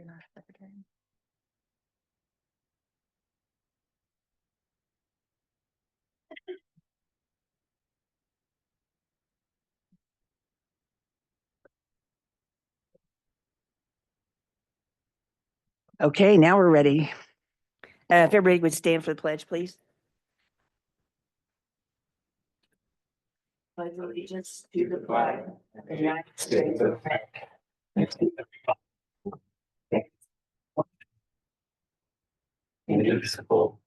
You're not secretary. Okay, now we're ready. If everybody would stand for the pledge, please. Pledge allegiance to the flag of the United States of America. Indivisible.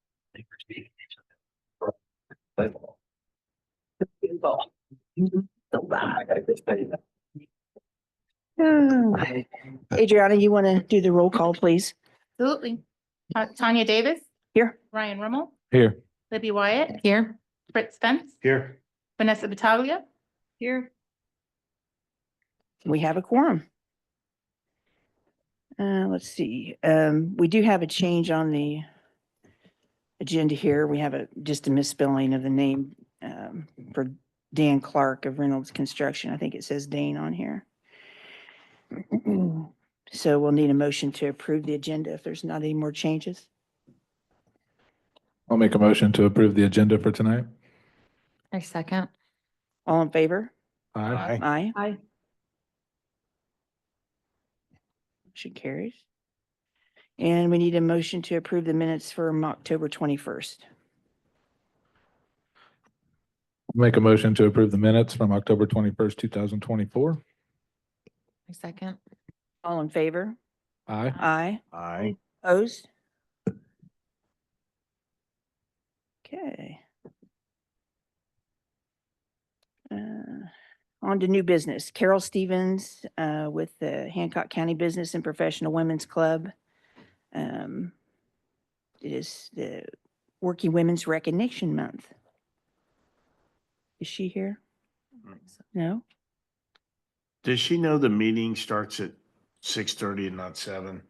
Adriana, you want to do the roll call, please? Absolutely. Tonya Davis, Here. Ryan Rummel, Here. Libby Wyatt. Here. Fritz Spence, Here. Vanessa Battaglia. Here. We have a quorum. Let's see. We do have a change on the agenda here. We have just a misspelling of the name for Dan Clark of Reynolds Construction. I think it says Dane on here. So we'll need a motion to approve the agenda if there's not any more changes. I'll make a motion to approve the agenda for tonight. I second. All in favor? Aye. Aye. Aye. Motion carries. And we need a motion to approve the minutes from October 21st. Make a motion to approve the minutes from October 21st, 2024. I second. All in favor? Aye. Aye. Aye. Opposed? Okay. On to new business. Carole Stevens with the Hancock County Business and Professional Women's Club. It is the Working Women's Recognition Month. Is she here? No? Does she know the meeting starts at 6:30 and not 7?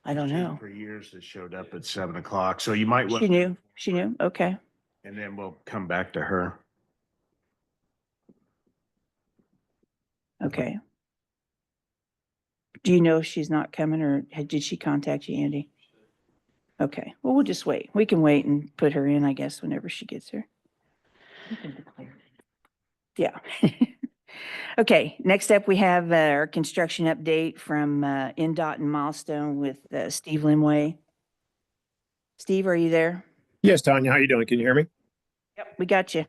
I don't know. For years, it showed up at 7 o'clock. So you might. She knew. She knew. Okay. And then we'll come back to her. Okay. Do you know if she's not coming or did she contact you, Andy? Okay. Well, we'll just wait. We can wait and put her in, I guess, whenever she gets here. Yeah. Okay. Next up, we have our construction update from INDOT Milestone with Steve Limway. Steve, are you there? Yes, Tonya, how you doing? Can you hear me? Yep, we got you.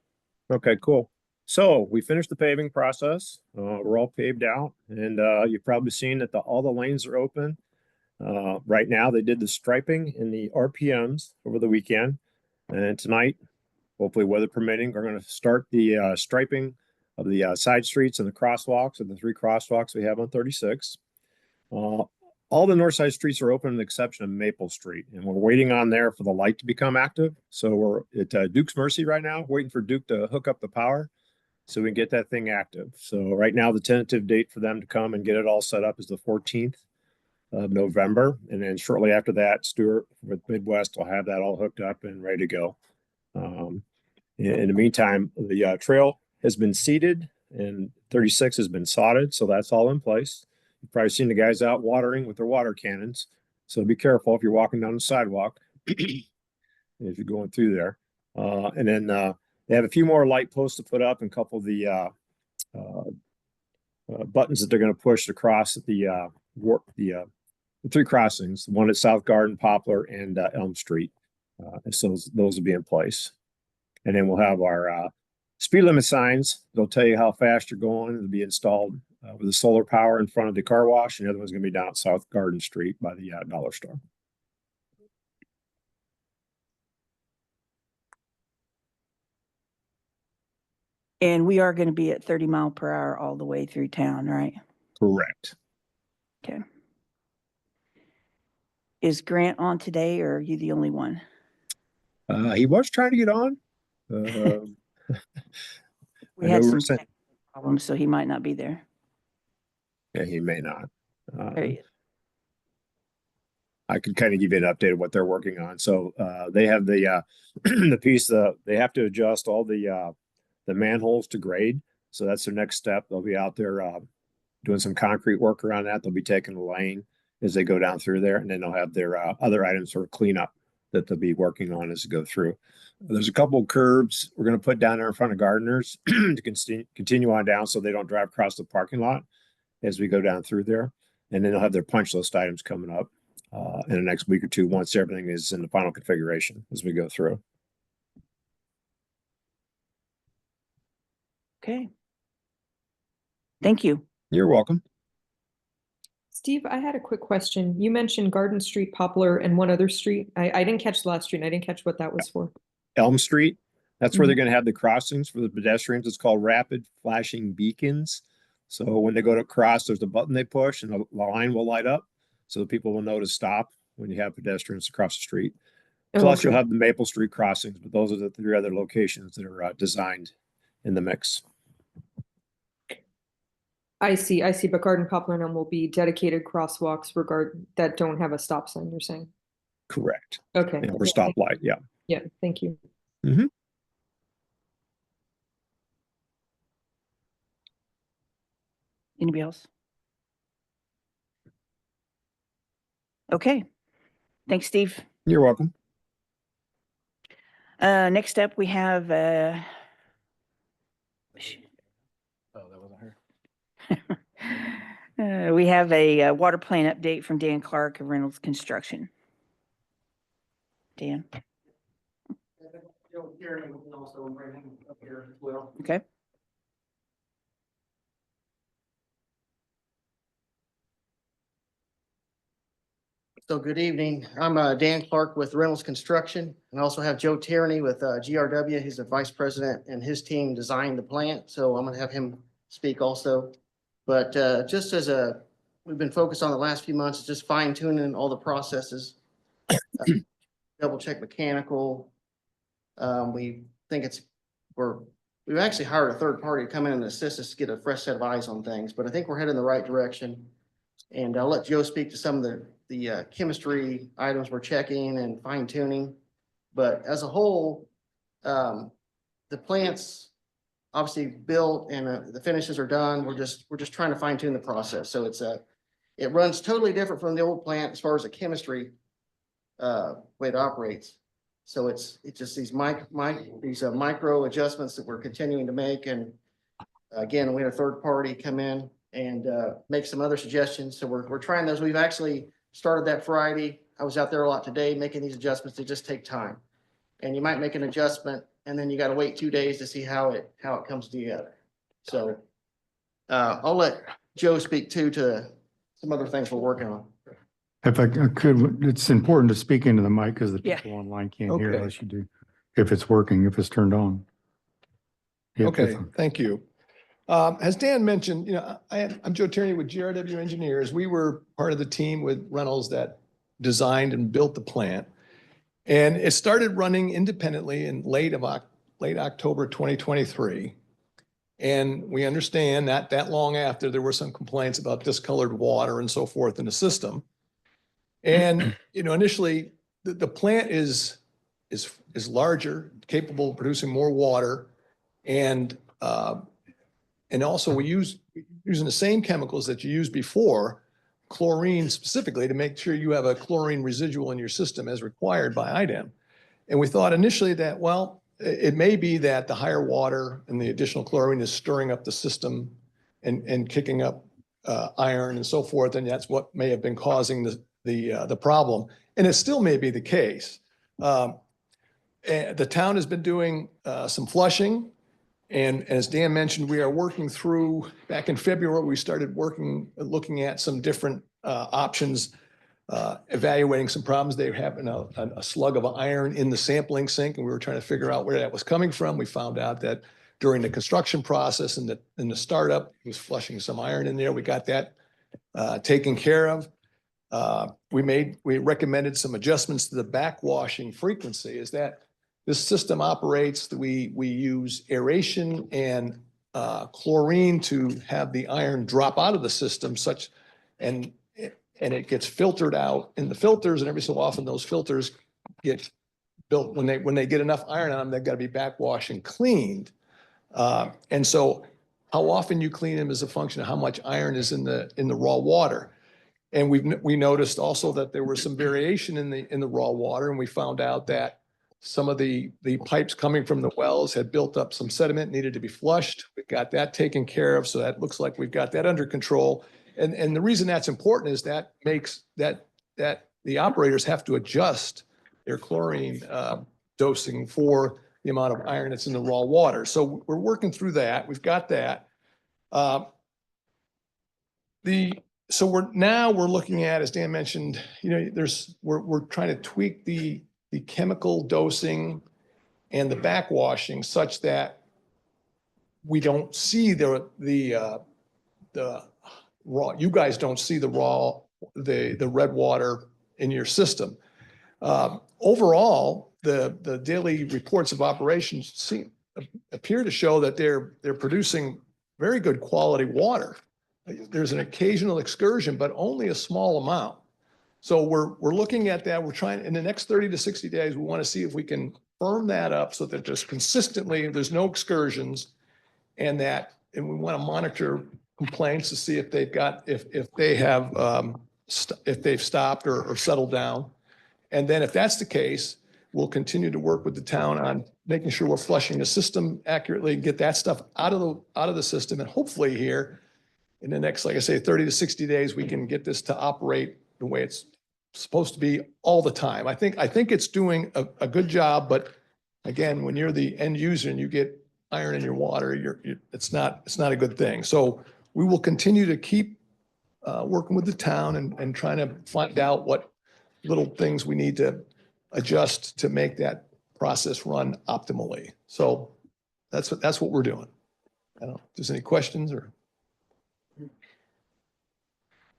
Okay, cool. So we finished the paving process. We're all paved out, and you've probably seen that all the lanes are open. Right now, they did the striping and the RPMs over the weekend, and tonight, hopefully weather permitting, we're going to start the striping of the side streets and the crosswalks of the 3 crosswalks we have on 36. All the north side streets are open with the exception of Maple Street, and we're waiting on there for the light to become active. So we're at Duke's Mercy right now, waiting for Duke to hook up the power so we can get that thing active. So right now, the tentative date for them to come and get it all set up is the 14th of November. And then shortly after that, Stuart with Midwest will have that all hooked up and ready to go. In the meantime, the trail has been seeded and 36 has been sodded. So that's all in place. You've probably seen the guys out watering with their water cannons. So be careful if you're walking down the sidewalk if you're going through there. And then they have a few more light posts to put up and a couple of the buttons that they're going to push across the 3 crossings, one at South Garden, Poplar, and Elm Street. So those will be in place. And then we'll have our speed limit signs. They'll tell you how fast you're going. It'll be installed with the solar power in front of the car wash. And the other one's going to be down at South Garden Street by the dollar store. And we are going to be at 30 mile per hour all the way through town, right? Correct. Okay. Is Grant on today or are you the only one? He was trying to get on. We had some technical problems, so he might not be there. Yeah, he may not. There he is. I could kind of give you an update of what they're working on. So they have the the piece they have to adjust all the manholes to grade. So that's their next step. They'll be out there doing some concrete work around that. They'll be taking the lane as they go down through there, and then they'll have their other items for cleanup that they'll be working on as they go through. There's a couple of curbs we're going to put down there in front of gardeners to continue on down so they don't drive across the parking lot as we go down through there. And then they'll have their punch list items coming up in the next week or two once everything is in the final configuration as we go through. Okay. Thank you. You're welcome. Steve, I had a quick question. You mentioned Garden Street, Poplar, and one other street. I didn't catch the last street. And I didn't catch what that was for. Elm Street, that's where they're going to have the crossings for the pedestrians. It's called rapid flashing beacons. So when they go to cross, there's a button they push and the line will light up. So the people will know to stop when you have pedestrians across the street. Plus you'll have the Maple Street crossings, but those are the 3 other locations that are designed in the mix. I see. But Garden, Poplar, and Elm will be dedicated crosswalks that don't have a stop sign, you're saying? Correct. Okay. Yeah, or stoplight. Yeah. Yeah, thank you. Anybody else? Okay. Thanks, Steve. You're welcome. Next up, we have, Oh, that wasn't her. we have a water plan update from Dan Clark of Reynolds Construction. Dan. Okay. So good evening. I'm Dan Clark with Reynolds Construction, and I also have Joe Tierney with GRW. He's the vice president, and his team designed the plant. So I'm going to have him speak also. But just as we've been focused on the last few months, just fine tuning all the processes, double check mechanical. We think we've actually hired a third party to come in and assist us to get a fresh set of eyes on things. But I think we're heading in the right direction. And I'll let Joe speak to some of the chemistry items we're checking and fine tuning. But as a whole, the plant's obviously built and the finishes are done. We're just trying to fine tune the process. So it runs totally different from the old plant as far as the chemistry way it operates. So it's just these micro adjustments that we're continuing to make. And again, we had a third party come in and make some other suggestions. So we're trying those. We've actually started that Friday. I was out there a lot today making these adjustments. They just take time. And you might make an adjustment and then you got to wait 2 days to see how it comes together. So I'll let Joe speak to some other things we're working on. If I could, it's important to speak into the mic because the Yeah. people online can't hear Okay. unless you do. If it's working, if it's turned on. Yeah, Okay, if- thank you. As Dan mentioned, I'm Joe Tierney with GRW Engineers. We were part of the team with Reynolds that designed and built the plant. And it started running independently in late October 2023. And we understand that long after there were some complaints about discolored water and so forth in the system. And, initially the plant is larger, capable of producing more water. And also we're using the same chemicals that you used before, chlorine specifically, to make sure you have a chlorine residual in your system as required by IDEM. And we thought initially that, well, it may be that the higher water and the additional chlorine is stirring up the system and kicking up iron and so forth. And that's what may have been causing the problem. And it still may be the case. The town has been doing some flushing. And as Dan mentioned, we are working through, back in February, we started looking at some different options, evaluating some problems. They were having a slug of iron in the sampling sink, and we were trying to figure out where that was coming from. We found out that during the construction process and the startup, it was flushing some iron in there. We got that taken care of. We recommended some adjustments to the backwashing frequency. Is that this system operates, we use aeration and chlorine to have the iron drop out of the system and it gets filtered out in the filters, and every so often those filters get built when they get enough iron on them, they've got to be backwashed and cleaned. And so how often you clean them is a function of how much iron is in the raw water. And we noticed also that there was some variation in the raw water, and we found out that some of the pipes coming from the wells had built up some sediment, needed to be flushed. We got that taken care of, so that looks like we've got that under control. And the reason that's important is that makes that the operators have to adjust their chlorine dosing for the amount of iron that's in the raw water. So we're working through that. We've got that. So we're looking at, as Dan mentioned, we're trying to tweak the chemical dosing and the backwashing such that we don't see the raw, you guys don't see the red water in your system. Overall, the daily reports of operations appear to show that they're producing very good quality water. There's an occasional excursion, but only a small amount. So we're looking at that. We're trying, in the next 30 to 60 days, we want to see if we can firm that up so that just consistently, there's no excursions, and we want to monitor complaints to see if they've got, if they've stopped or settled down. And then if that's the case, we'll continue to work with the town on making sure we're flushing the system accurately, get that stuff out of the system. And hopefully here in the next, like I say, 30 to 60 days, we can get this to operate the way it's supposed to be all the time. I think it's doing a good job, but again, when you're the end user and you get iron in your water, it's not a good thing. So we will continue to keep working with the town and trying to find out what little things we need to adjust to make that process run optimally. So that's what we're doing. I don't know if there's any questions or.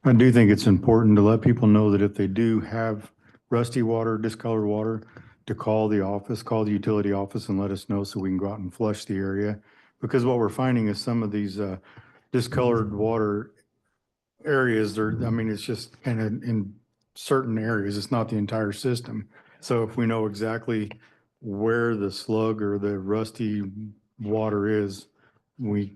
I do think it's important to let people know that if they do have rusty water, discolored water, to call the office, call the utility office and let us know so we can go out and flush the area. Because what we're finding is some of these discolored water areas, it's just kind of in certain areas. It's not the entire system. So if we know exactly where the slug or the rusty water is, we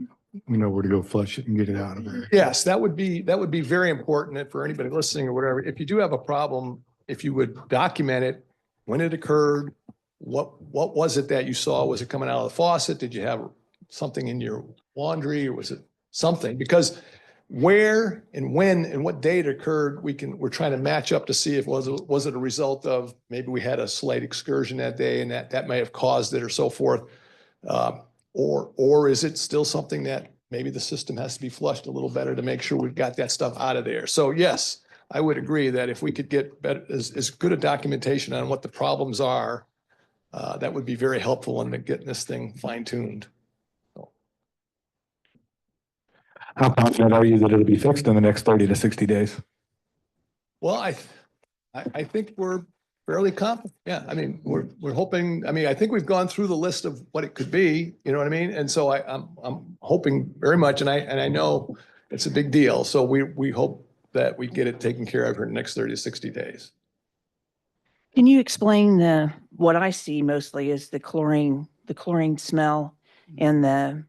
know where to go flush it and get it out of there. Yes, that would be very important for anybody listening or whatever. If you do have a problem, if you would document it, when it occurred, what was it that you saw? Was it coming out of the faucet? Did you have something in your laundry, or was it something? Because where and when and what day it occurred, we're trying to match up to see if was it a result of maybe we had a slight excursion that day and that may have caused it or so forth. Or is it still something that maybe the system has to be flushed a little better to make sure we've got that stuff out of there? So yes, I would agree that if we could get better, as good a documentation on what the problems are, that would be very helpful in getting this thing fine-tuned. How confident are you that it'll be fixed in the next 30 to 60 days? Well, I think we're fairly confident. Yeah, we're hoping. I think we've gone through the list of what it could be. You know what I mean? And so I'm hoping very much, and I know it's a big deal. So we hope that we get it taken care of in the next 30 to 60 days. Can you explain what I see mostly is the chlorine smell and the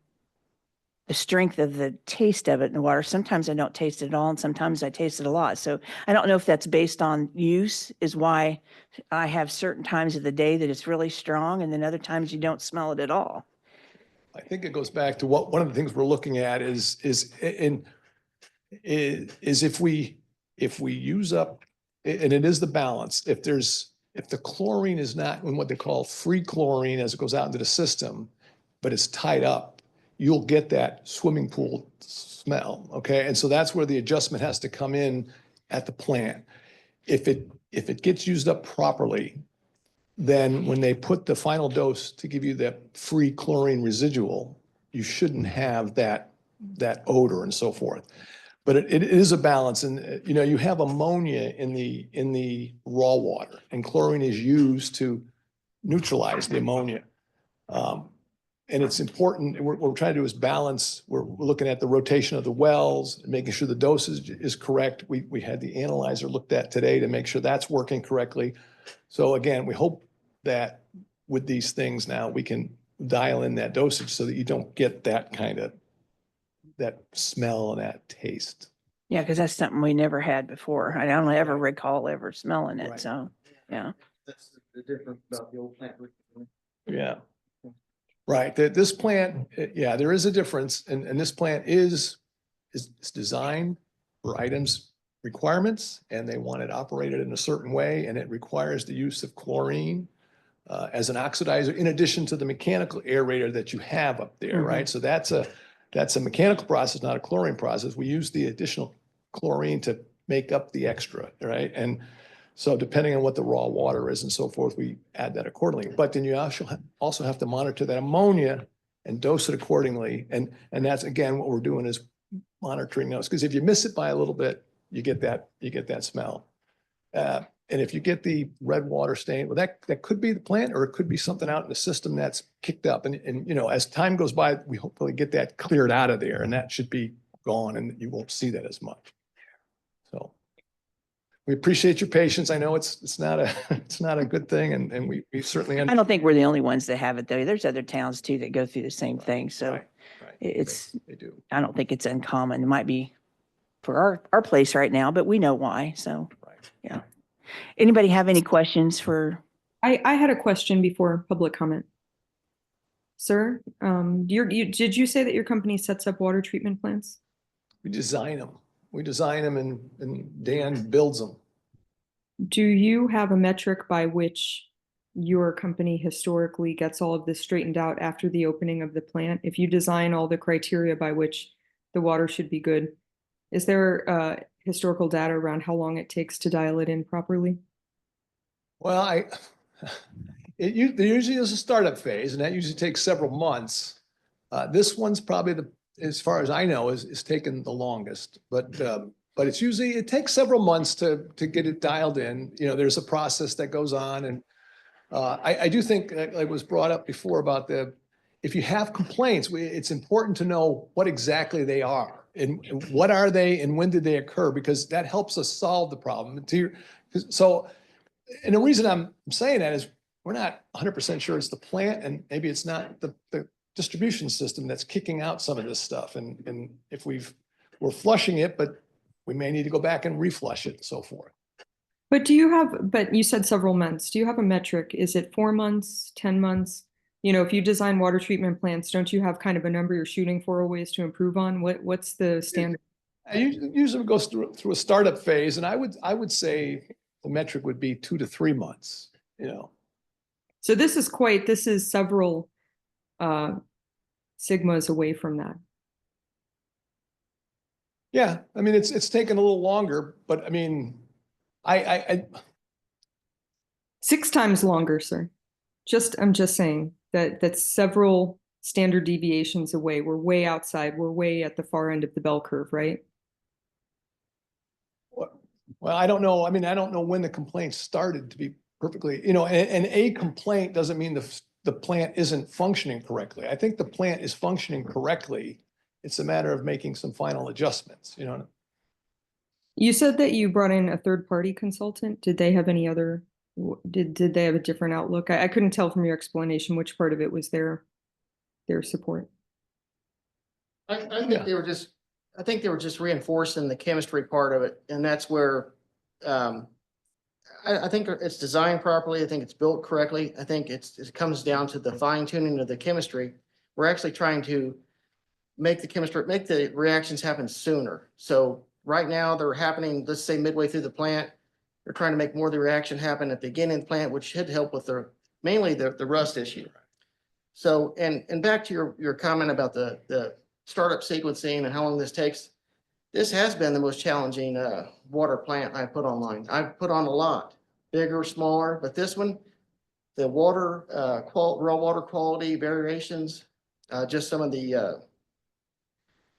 strength of the taste of it in the water. Sometimes I don't taste it at all, and sometimes I taste it a lot. So I don't know if that's based on use, is why I have certain times of the day that it's really strong, and then other times you don't smell it at all. I think it goes back to one of the things we're looking at is if we use up, and it is the balance. If the chlorine is not in what they call free chlorine as it goes out into the system, but it's tied up, you'll get that swimming pool smell. Okay. And so that's where the adjustment has to come in at the plant. If it gets used up properly, then when they put the final dose to give you that free chlorine residual, you shouldn't have that odor and so forth. But it is a balance. And you have ammonia in the raw water, and chlorine is used to neutralize the ammonia. And it's important, what we're trying to do is balance. We're looking at the rotation of the wells, making sure the dosage is correct. We had the analyzer looked at today to make sure that's working correctly. So again, we hope that with these things now, we can dial in that dosage so that you don't get that kind of, that smell and that taste. Yeah, because that's something we never had before. I don't ever recall ever smelling it, Right. so, yeah. That's the difference about the old plant. Yeah. Right. This plant, yeah, there is a difference and this plant is designed for items requirements and they want it operated in a certain way and it requires the use of chlorine as an oxidizer in addition to the mechanical aerator that you have up there, right? So that's a mechanical process, not a chlorine process. We use the additional chlorine to make up the extra, right? And so depending on what the raw water is and so forth, we add that accordingly. But then you also have to monitor that ammonia and dose it accordingly. And that's, again, what we're doing is monitoring those. Because if you miss it by a little bit, you get that smell. And if you get the red water stain, well, that could be the plant or it could be something out in the system that's kicked up. And you know, as time goes by, we hopefully get that cleared out of there and that should be gone and you won't see that as much. So we appreciate your patience. I know it's not a good thing and we certainly. I don't think we're the only ones that have it though. There's other towns too that go through the same thing. So Right. it's, They do. I don't think it's uncommon. It might be for our place right now, but we know why. So, Right. yeah. Anybody have any questions for? I had a question before public comment. Sir, did you say that your company sets up water treatment plants? We design them. And Dan builds them. Do you have a metric by which your company historically gets all of this straightened out after the opening of the plant? If you design all the criteria by which the water should be good, is there historical data around how long it takes to dial it in properly? Well, there usually is a startup phase and that usually takes several months. This one's probably as far as I know, is taken the longest, but it takes several months to get it dialed in. You know, there's a process that goes on and I do think like was brought up before about if you have complaints, it's important to know what exactly they are and what are they and when did they occur, because that helps us solve the problem. So, and the reason I'm saying that is we're not 100% sure it's the plant and maybe it's not the distribution system that's kicking out some of this stuff. And if we're flushing it, but we may need to go back and reflush it and so forth. But but you said several months. Do you have a metric? Is it 4 months, 10 months? You know, if you design water treatment plants, don't you have kind of a number you're shooting for, a ways to improve on? What's the standard? I usually goes through a startup phase, and I would say the metric would be 2 to 3 months, you know. So this is several sigmas away from that. Yeah, I mean, it's taken a little longer, but I mean, I 6 times longer, sir. I'm just saying that's several standard deviations away. We're way outside. We're way at the far end of the bell curve, right? well, I don't know. I mean, I don't know when the complaint started, to be perfectly, you know, and a complaint doesn't mean the plant isn't functioning correctly. I think the plant is functioning correctly. It's a matter of making some final adjustments, you know. You said that you brought in a third-party consultant. Did they have any other, did they have a different outlook? I couldn't tell from your explanation which part of it was their support. I think they were just reinforcing the chemistry part of it. And that's where, I think it's designed properly. I think it's built correctly. I think it comes down to the fine tuning of the chemistry. We're actually trying to make the reactions happen sooner. So right now they're happening, let's say midway through the plant. They're trying to make more of the reaction happen at the beginning of the plant, which should help with mainly the rust issue. So, and back to your comment about the startup sequencing and how long this takes. This has been the most challenging water plant I've put online. I've put on a lot, bigger, smaller, but this one, the water, raw water quality variations, just some of the,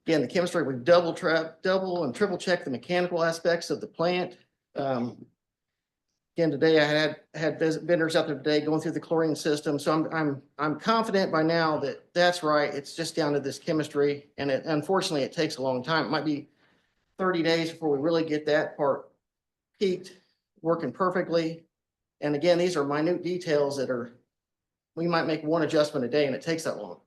again, the chemistry, we've double and triple checked the mechanical aspects of the plant. Again, today I had vendors out there today going through the chlorine system. So I'm confident by now that that's right. It's just down to this chemistry. And unfortunately, it takes a long time. It might be 30 days before we really get that part peaked, working perfectly. And again, these are minute details we might make one adjustment a day and it takes that long.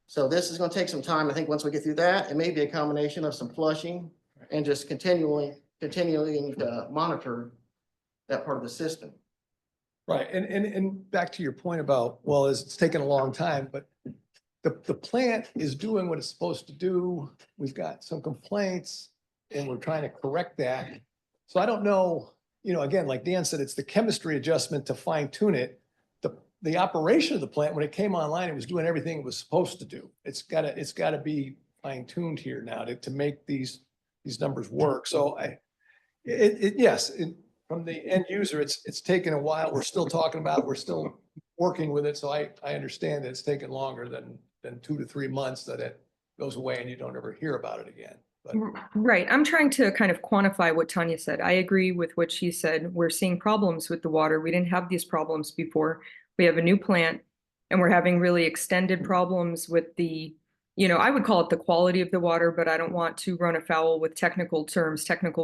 So this is going to take some time. I think once we get through that, it may be a combination of some flushing and just continuing to monitor that part of the system. Right, and back to your point about, well, it's taken a long time, but the plant is doing what it's supposed to do. We've got some complaints and we're trying to correct that. So I don't know, again, like Dan said, it's the chemistry adjustment to fine tune it. The operation of the plant, when it came online, it was doing everything it was supposed to do. It's gotta be fine tuned here now to make these numbers work. So yes, from the end user, it's taken a while. We're still talking about it. We're still working with it. So I understand that it's taken longer than 2 to 3 months that it goes away and you don't ever hear about it again. But Right. I'm trying to kind of quantify what Tonya said. I agree with what she said. We're seeing problems with the water. We didn't have these problems before. We have a new plant and we're having really extended problems with the, I would call it the quality of the water, but I don't want to run afoul with technical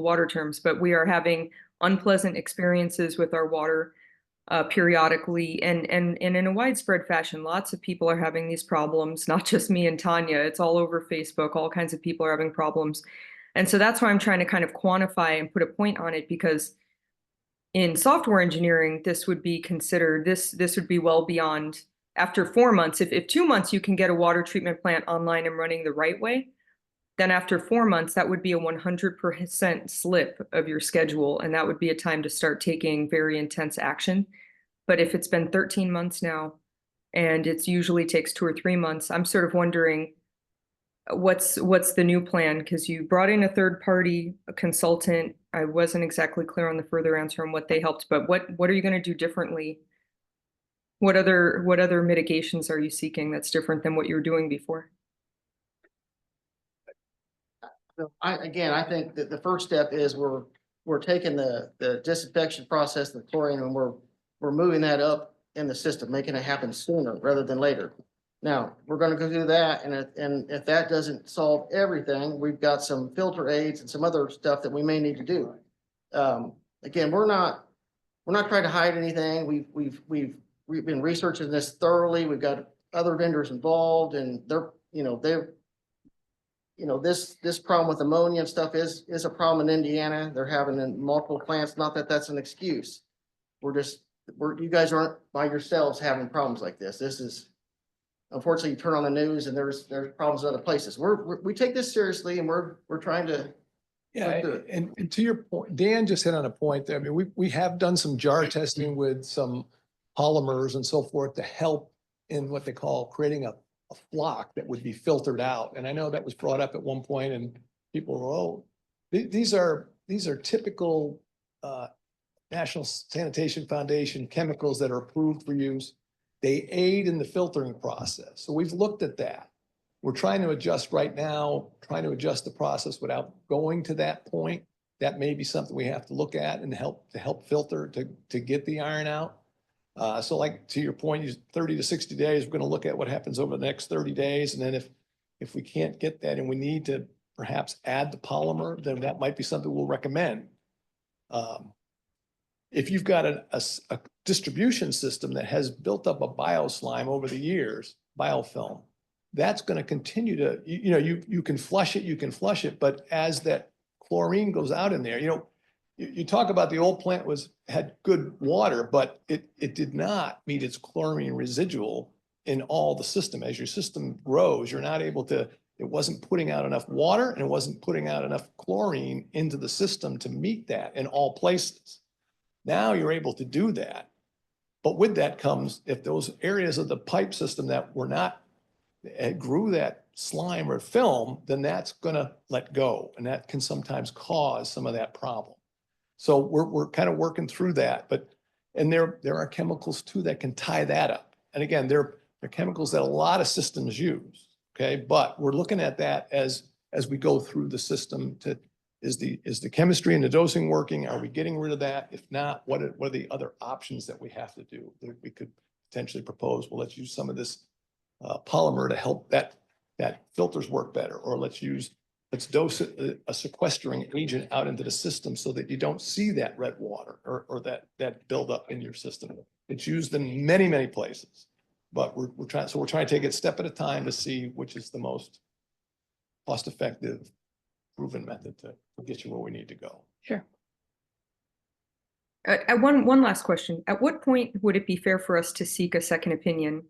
water terms, but we are having unpleasant experiences with our water periodically and in a widespread fashion. Lots of people are having these problems, not just me and Tonya. It's all over Facebook. All kinds of people are having problems. And so that's why I'm trying to kind of quantify and put a point on it, because in software engineering, this would be considered, this would be well beyond after 4 months. If 2 months you can get a water treatment plant online and running the right way, then after 4 months, that would be a 100% slip of your schedule. And that would be a time to start taking very intense action. But if it's been 13 months now, and it usually takes 2 or 3 months, I'm sort of wondering what's the new plan? Because you brought in a third party consultant. I wasn't exactly clear on the further answer on what they helped, but what are you going to do differently? What other mitigations are you seeking that's different than what you were doing before? I think that the first step is we're taking the disinfection process, the chlorine, and we're moving that up in the system, making it happen sooner rather than later. Now, we're gonna go do that, and if that doesn't solve everything, we've got some filter aids and some other stuff that we may need to do. Again, we're not trying to hide anything. We've been researching this thoroughly. We've got other vendors involved, and this problem with ammonia and stuff is a problem in Indiana. They're having in multiple plants. Not that that's an excuse. You guys aren't by yourselves having problems like this. This is, unfortunately, you turn on the news and there's problems in other places. We take this seriously, and we're trying to. yeah, and to your point, Dan just hit on a point there. I mean, we have done some jar testing with some polymers and so forth to help in what they call creating a flock that would be filtered out. And I know that was brought up at one point, and people were, oh, these are typical National Sanitation Foundation chemicals that are approved for use. They aid in the filtering process. So we've looked at that. We're trying to adjust right now, trying to adjust the process without going to that point. That may be something we have to look at and to help filter to get the iron out. So like to your point, 30 to 60 days, we're going to look at what happens over the next 30 days. And then if we can't get that and we need to perhaps add the polymer, then that might be something we'll recommend. If you've got a distribution system that has built up a bioslime over the years, biofilm, that's going to continue to, you can flush it, but as that chlorine goes out in there, you talk about the old plant had good water, but it did not meet its chlorine residual in all the system. As your system grows, you're not able to, it wasn't putting out enough water and it wasn't putting out enough chlorine into the system to meet that in all places. Now you're able to do that. But with that comes, if those areas of the pipe system that were not, grew that slime or film, then that's gonna let go. And that can sometimes cause some of that problem. So we're kind of working through that, and there are chemicals too that can tie that up. And again, they're chemicals that a lot of systems use, okay? But we're looking at that as we go through the system is the chemistry and the dosing working? Are we getting rid of that? If not, what are the other options that we have to do? That we could potentially propose, well, let's use some of this polymer to help that filters work better, or let's dose a sequestering agent out into the system so that you don't see that red water or that buildup in your system. It's used in many, many places, but we're trying to take it step at a time to see which is the most cost-effective proven method to get you where we need to go. Sure. One last question. At what point would it be fair for us to seek a second opinion?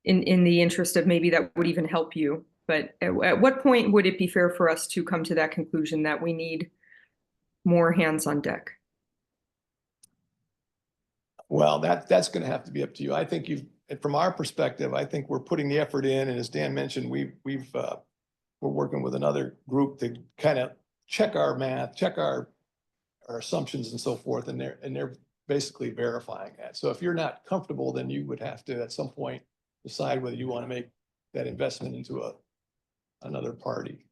In the interest of maybe that would even help you, but at what point would it be fair for us to come to that conclusion that we need more hands on deck? Well, that's going to have to be up to you. I think from our perspective, I think we're putting the effort in, and as Dan mentioned, we're working with another group to kind of check our math, check our assumptions and so forth, and they're basically verifying that. So if you're not comfortable, then you would have to at some point decide whether you want to make that investment into another party.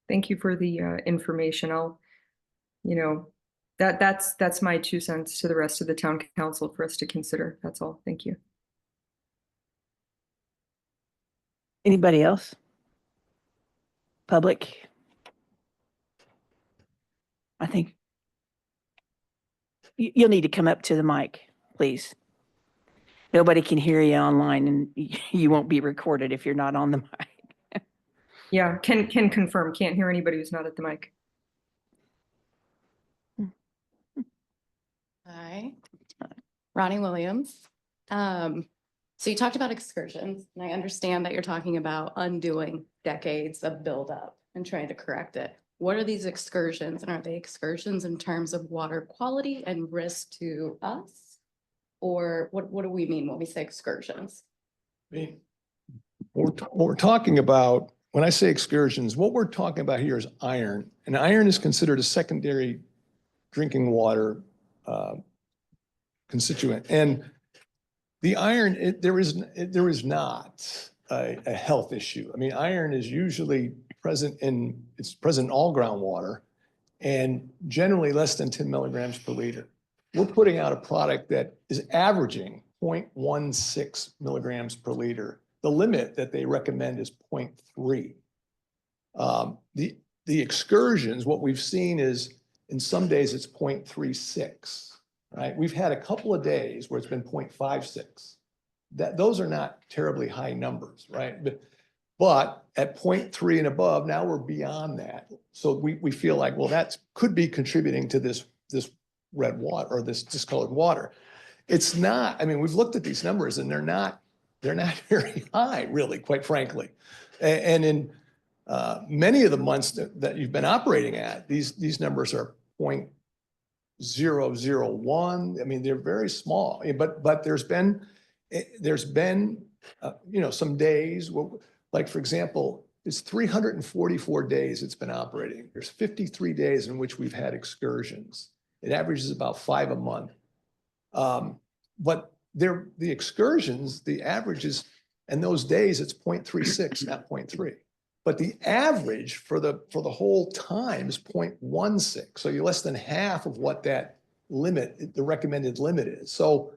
Thank you for the information. I'll, that's my 2 cents to the rest of the town council for us to consider. That's all. Thank you. Anybody else? Public? I think you'll need to come up to the mic, please. Nobody can hear you online, and you won't be recorded if you're not on the mic. Yeah, can confirm. Can't hear anybody who's not at the mic. Hi, Ronnie Williams. So you talked about excursions, and I understand that you're talking about undoing decades of buildup and trying to correct it. What are these excursions, and are they excursions in terms of water quality and risk to us? Or what do we mean when we say excursions? I mean, what we're talking about, when I say excursions, what we're talking about here is iron, and iron is considered a secondary drinking water constituent. And the iron, there is not a health issue. I mean, iron is usually present in all groundwater and generally less than 10 milligrams per liter. We're putting out a product that is averaging 0.16 milligrams per liter. The limit that they recommend is 0.3. The excursions, what we've seen is in some days it's 0.36. Right? We've had a couple of days where it's been 0.56. Those are not terribly high numbers, right? But at 0.3 and above, now we're beyond that. So we feel like, well, that could be contributing to this red water or this discolored water. It's not, I mean, we've looked at these numbers and they're not very high, really, quite frankly. And in many of the months that you've been operating at, these numbers are 0.001. I mean, they're very small, but there's been some days, like for example, it's 344 days it's been operating. There's 53 days in which we've had excursions. It averages about 5 a month. But the excursions, the averages, and those days it's 0.36, not 0.3. But the average for the whole time is 0.16. So you're less than half of what that limit, the recommended limit is. So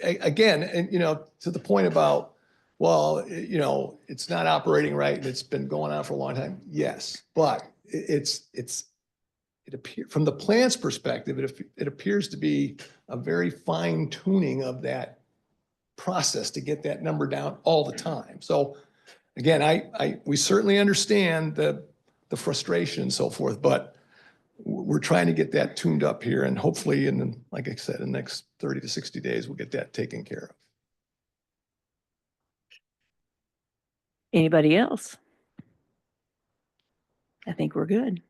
again, and to the point about, well, it's not operating right and it's been going on for a long time. Yes, but it appears from the plant's perspective, it appears to be a very fine tuning of that process to get that number down all the time. So again, we certainly understand the frustration and so forth, but we're trying to get that tuned up here, and hopefully like I said, in the next 30 to 60 days, we'll get that taken care of. Anybody else? I think we're good.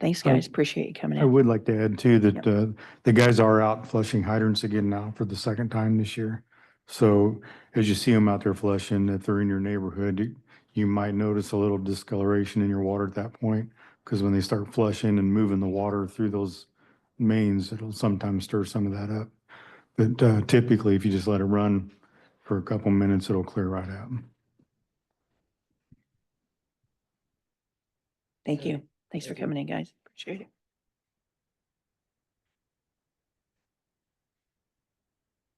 Thanks, guys. Appreciate you coming I in. would like to add too that the guys are out flushing hydrants again now for the second time this year. So as you see them out there flushing, if they're in your neighborhood, you might notice a little discoloration in your water at that point, because when they start flushing and moving the water through those mains, it'll sometimes stir some of that up. But typically, if you just let it run for a couple minutes, it'll clear right out. Thank you. Thanks for coming in, guys. Appreciate it.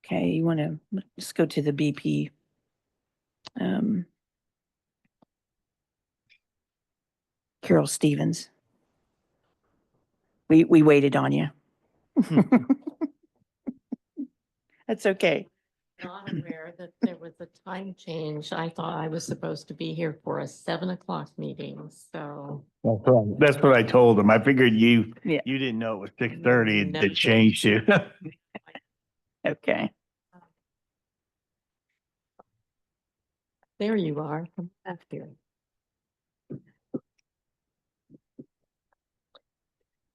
Okay, you want to just go to the BP. Carole Stevens. We waited on you. That's okay. not aware that there was a time change. I thought I was supposed to be here for a 7 o'clock meeting, so. That's what I told him. I figured you Yeah. didn't know it was 6:30. No. It changed you. Okay. There you are. Come back here.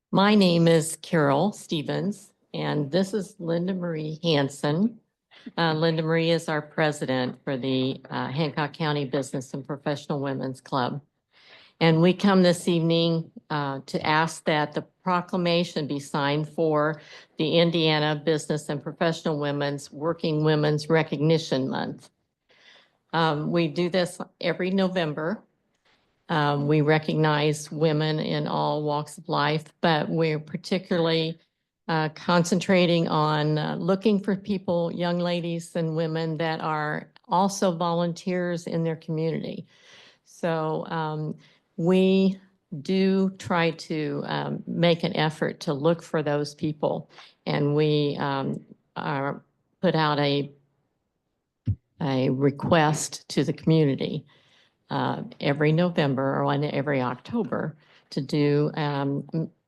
My name is Carole Stevens, and this is Linda Marie Hanson. Linda Marie is our president for the Hancock County Business and Professional Women's Club. And we come this evening to ask that the proclamation be signed for the Indiana Business and Professional Women's Working Women's Recognition Month. We do this every November. We recognize women in all walks of life, but we're particularly concentrating on looking for people, young ladies and women that are also volunteers in their community. So we do try to make an effort to look for those people, and we put out a request to the community every November or every October to do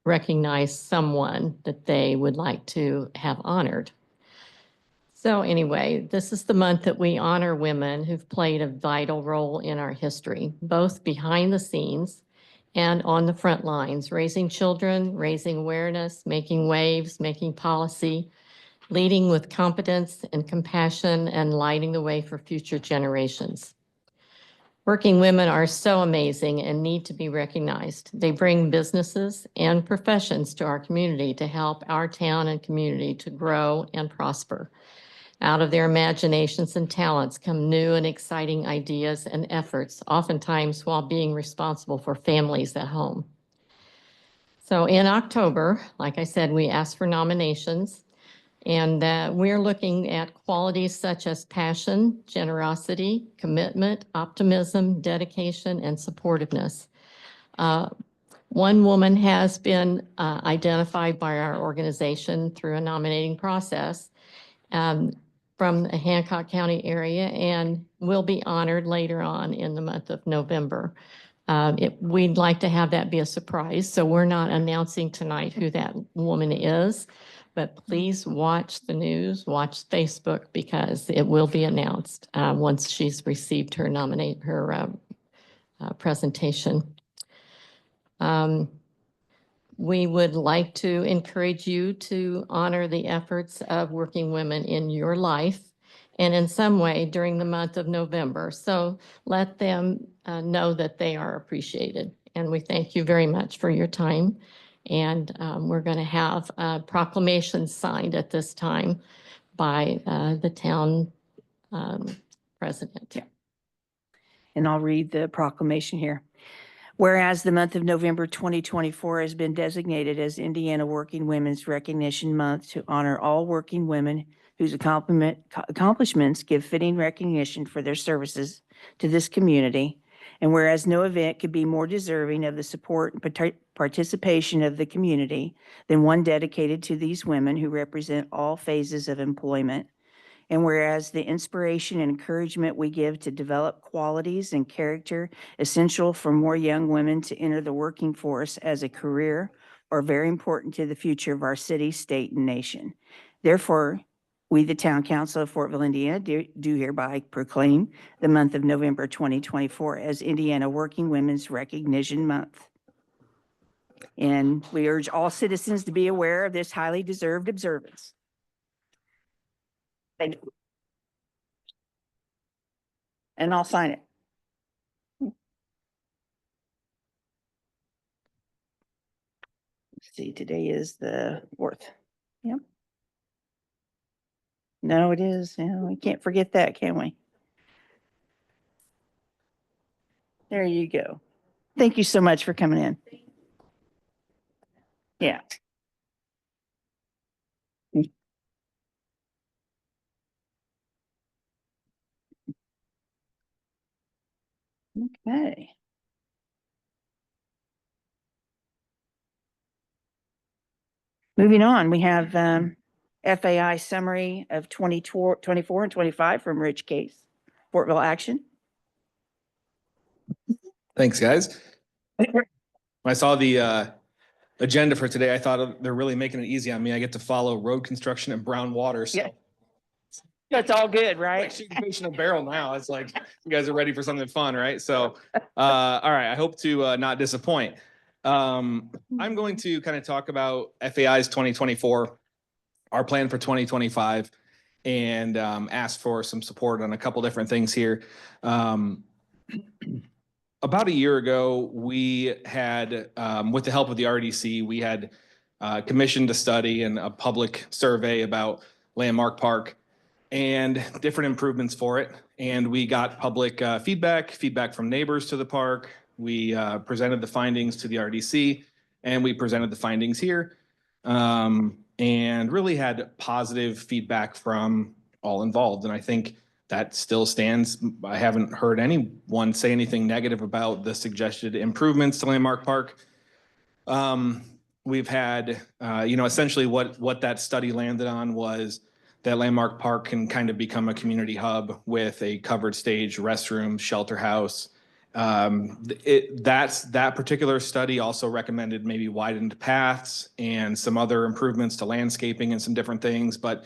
recognize someone that they would like to have honored. So anyway, this is the month that we honor women who've played a vital role in our history, both behind the scenes and on the front lines, raising children, raising awareness, making waves, making policy, leading with competence and compassion, and lighting the way for future generations. Working women are so amazing and need to be recognized. They bring businesses and professions to our community to help our town and community to grow and prosper. Out of their imaginations and talents come new and exciting ideas and efforts, oftentimes while being responsible for families at home. So in October, like I said, we asked for nominations. And we're looking at qualities such as passion, generosity, commitment, optimism, dedication, and supportiveness. One woman has been identified by our organization through a nominating process from the Hancock County area and will be honored later on in the month of November. We'd like to have that be a surprise, so we're not announcing tonight who that woman is. But please watch the news, watch Facebook, because it will be announced once she's received her presentation. We would like to encourage you to honor the efforts of working women in your life and in some way during the month of November. So let them know that they are appreciated. And we thank you very much for your time. And we're going to have a proclamation signed at this time by the town president. Yeah. And I'll read the proclamation here. Whereas the month of November 2024 has been designated as Indiana Working Women's Recognition Month to honor all working women whose accomplishments give fitting recognition for their services to this community. And whereas no event could be more deserving of the support and participation of the community than one dedicated to these women who represent all phases of employment. And whereas the inspiration and encouragement we give to develop qualities and character essential for more young women to enter the working force as a career are very important to the future of our city, state, and nation. Therefore, we, the Town Council of Fortville, Indiana, do hereby proclaim the month of November 2024 as Indiana Working Women's Recognition Month. And we urge all citizens to be aware of this highly deserved observance. Thank you. And I'll sign it. Let's see, today is the 4th. Yep. No, it is. Yeah, we can't forget that, can we? There you go. Thank you so much for coming in. Yeah. Okay. Moving on, we have FAI summary of 2024 and 25 from Rich Case, Fortville Action. Thanks, guys. When I saw the agenda for today, I thought they're really making it easy on me. I get to follow road construction and brown water. So Yeah. That's all good, like right? shooting fish in a barrel now. It's like you guys are ready for something fun, right? So, all right. I hope to not disappoint. I'm going to kind of talk about FAI's 2024, our plan for 2025, and ask for some support on a couple different things here. About a year ago, we had, with the help of the RDC, we had commissioned a study and a public survey about Landmark Park and different improvements for it. And we got public feedback from neighbors to the park. We presented the findings to the RDC, and we presented the findings here, and really had positive feedback from all involved. And I think that still stands. I haven't heard anyone say anything negative about the suggested improvements to Landmark Park. We've had, essentially what that study landed on was that Landmark Park can kind of become a community hub with a covered stage, restroom, shelter house. That particular study also recommended maybe widened paths and some other improvements to landscaping and some different things, but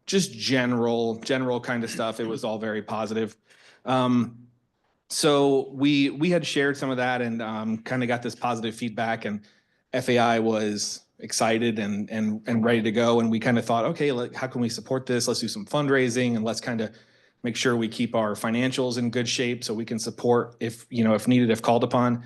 just general kind of stuff. It was all very positive. So we had shared some of that and kind of got this positive feedback, and FAI was excited and ready to go. And we kind of thought, okay, how can we support this? Let's do some fundraising and let's kind of make sure we keep our financials in good shape so we can support if needed, if called upon.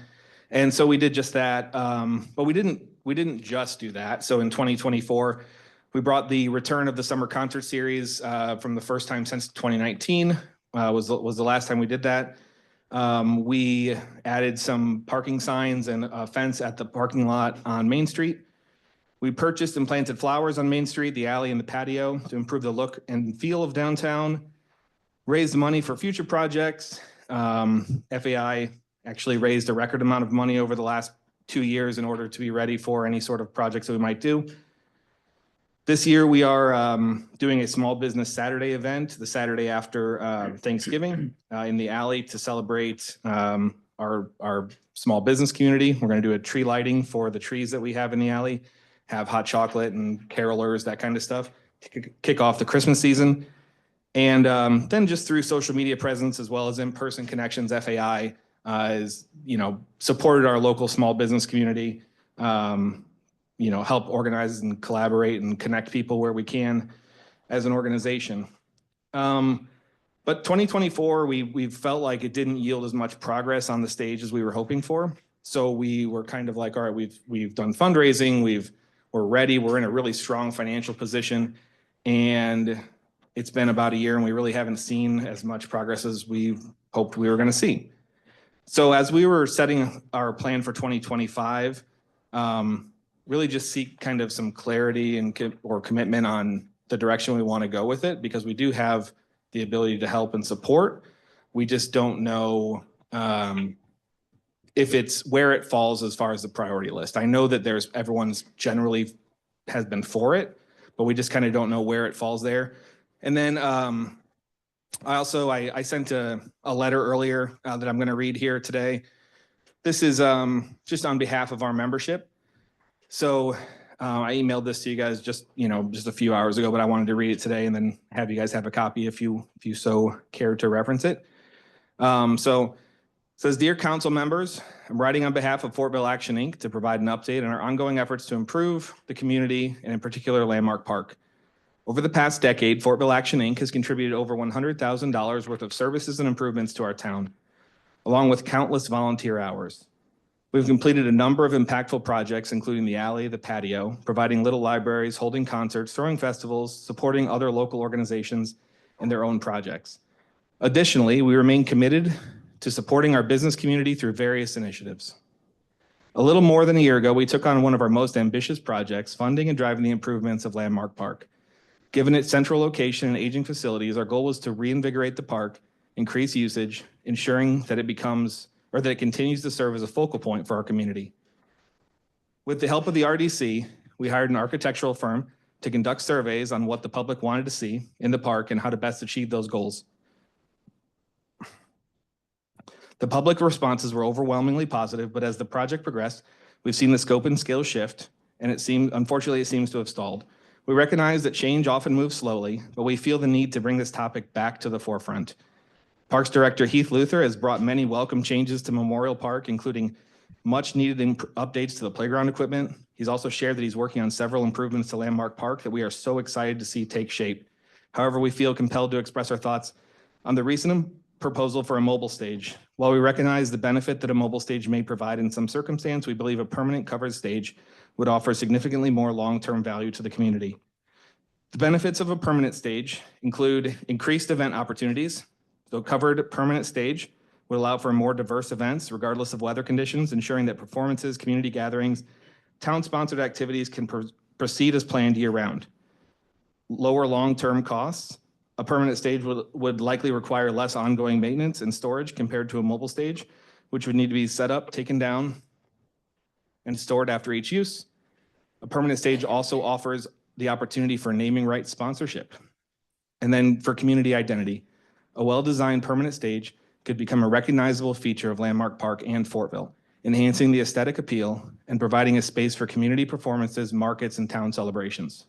And so we did just that. But we didn't just do that. So in 2024, we brought the return of the summer concert series from the first time since 2019 was the last time we did that. We added some parking signs and a fence at the parking lot on Main Street. We purchased and planted flowers on Main Street, the alley and the patio to improve the look and feel of downtown. Raised money for future projects. FAI actually raised a record amount of money over the last 2 years in order to be ready for any sort of projects that we might do. This year, we are doing a small business Saturday event, the Saturday after Thanksgiving in the alley to celebrate our small business community. We're going to do a tree lighting for the trees that we have in the alley, have hot chocolate and carolers, that kind of stuff, kick off the Christmas season. And then just through social media presence as well as in-person connections, FAI is, supported our local small business community, help organize and collaborate and connect people where we can as an organization. But 2024, we felt like it didn't yield as much progress on the stage as we were hoping for. So we were kind of like, all right, we've done fundraising, we're ready, we're in a really strong financial position, and it's been about a year and we really haven't seen as much progress as we hoped we were going to see. So as we were setting our plan for 2025, really just seek kind of some clarity or commitment on the direction we want to go with it, because we do have the ability to help and support. We just don't know if it's where it falls as far as the priority list. I know that everyone's generally has been for it, but we just kind of don't know where it falls there. And then I sent a letter earlier that I'm going to read here today. This is just on behalf of our membership. So I emailed this to you guys just a few hours ago, but I wanted to read it today and then have you guys have a copy if you so care to reference it. So it says, "Dear council members, I'm writing on behalf of Fortville Action Inc. to provide an update on our ongoing efforts to improve the community and in particular Landmark Park. Over the past decade, Fortville Action Inc. has contributed over $100,000 worth of services and improvements to our town, along with countless volunteer hours. We've completed a number of impactful projects, including the alley, the patio, providing little libraries, holding concerts, throwing festivals, supporting other local organizations in their own projects. Additionally, we remain committed to supporting our business community through various initiatives. A little more than a year ago, we took on one of our most ambitious projects, funding and driving the improvements of Landmark Park. Given its central location and aging facilities, our goal was to reinvigorate the park, increase usage, ensuring that it continues to serve as a focal point for our community. With the help of the RDC, we hired an architectural firm to conduct surveys on what the public wanted to see in the park and how to best achieve those goals. The public responses were overwhelmingly positive, but as the project progressed, we've seen the scope and scale shift, and unfortunately, it seems to have stalled. We recognize that change often moves slowly, but we feel the need to bring this topic back to the forefront. Parks Director Heath Luther has brought many welcome changes to Memorial Park, including much needed updates to the playground equipment. He's also shared that he's working on several improvements to Landmark Park that we are so excited to see take shape. However, we feel compelled to express our thoughts on the recent proposal for a mobile stage. While we recognize the benefit that a mobile stage may provide in some circumstance, we believe a permanent covered stage would offer significantly more long-term value to the community. The benefits of a permanent stage include increased event opportunities. So covered permanent stage would allow for more diverse events regardless of weather conditions, ensuring that performances, community gatherings, town-sponsored activities can proceed as planned year-round. Lower long-term costs. A permanent stage would likely require less ongoing maintenance and storage compared to a mobile stage, which would need to be set up, taken down, and stored after each use. A permanent stage also offers the opportunity for naming rights sponsorship. And then for community identity, a well-designed permanent stage could become a recognizable feature of Landmark Park and Fortville, enhancing the aesthetic appeal and providing a space for community performances, markets, and town celebrations.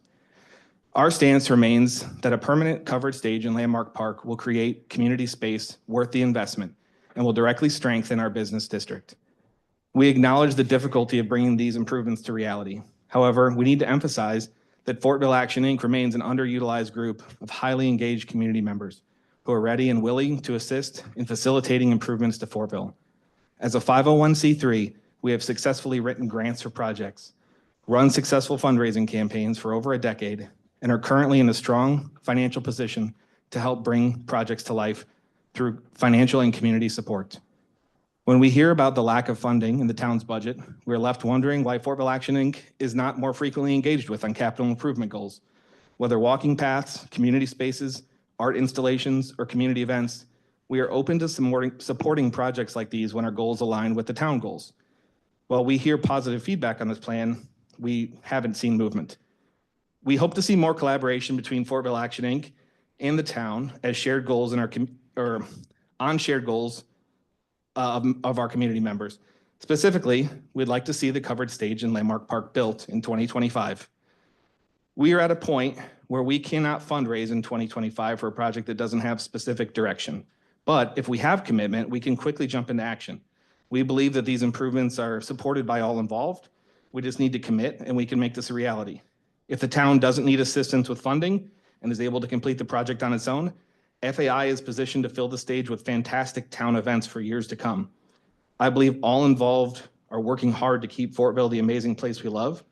Our stance remains that a permanent covered stage in Landmark Park will create community space worth the investment and will directly strengthen our business district. We acknowledge the difficulty of bringing these improvements to reality. However, we need to emphasize that Fortville Action Inc. remains an underutilized group of highly engaged community members who are ready and willing to assist in facilitating improvements to Fortville. As a 501c3, we have successfully written grants for projects, run successful fundraising campaigns for over a decade, and are currently in a strong financial position to help bring projects to life through financial and community support. When we hear about the lack of funding in the town's budget, we're left wondering why Fortville Action Inc. is not more frequently engaged with on capital improvement goals. Whether walking paths, community spaces, art installations, or community events, we are open to supporting projects like these when our goals align with the town goals. While we hear positive feedback on this plan, we haven't seen movement. We hope to see more collaboration between Fortville Action Inc. and the town as shared goals in on shared goals of our community members. Specifically, we'd like to see the covered stage in Landmark Park built in 2025. We are at a point where we cannot fundraise in 2025 for a project that doesn't have specific direction. But if we have commitment, we can quickly jump into action. We believe that these improvements are supported by all involved. We just need to commit and we can make this a reality. If the town doesn't need assistance with funding and is able to complete the project on its own, FAI is positioned to fill the stage with fantastic town events for years to come. I believe all involved are working hard to keep Fortville the amazing place we love.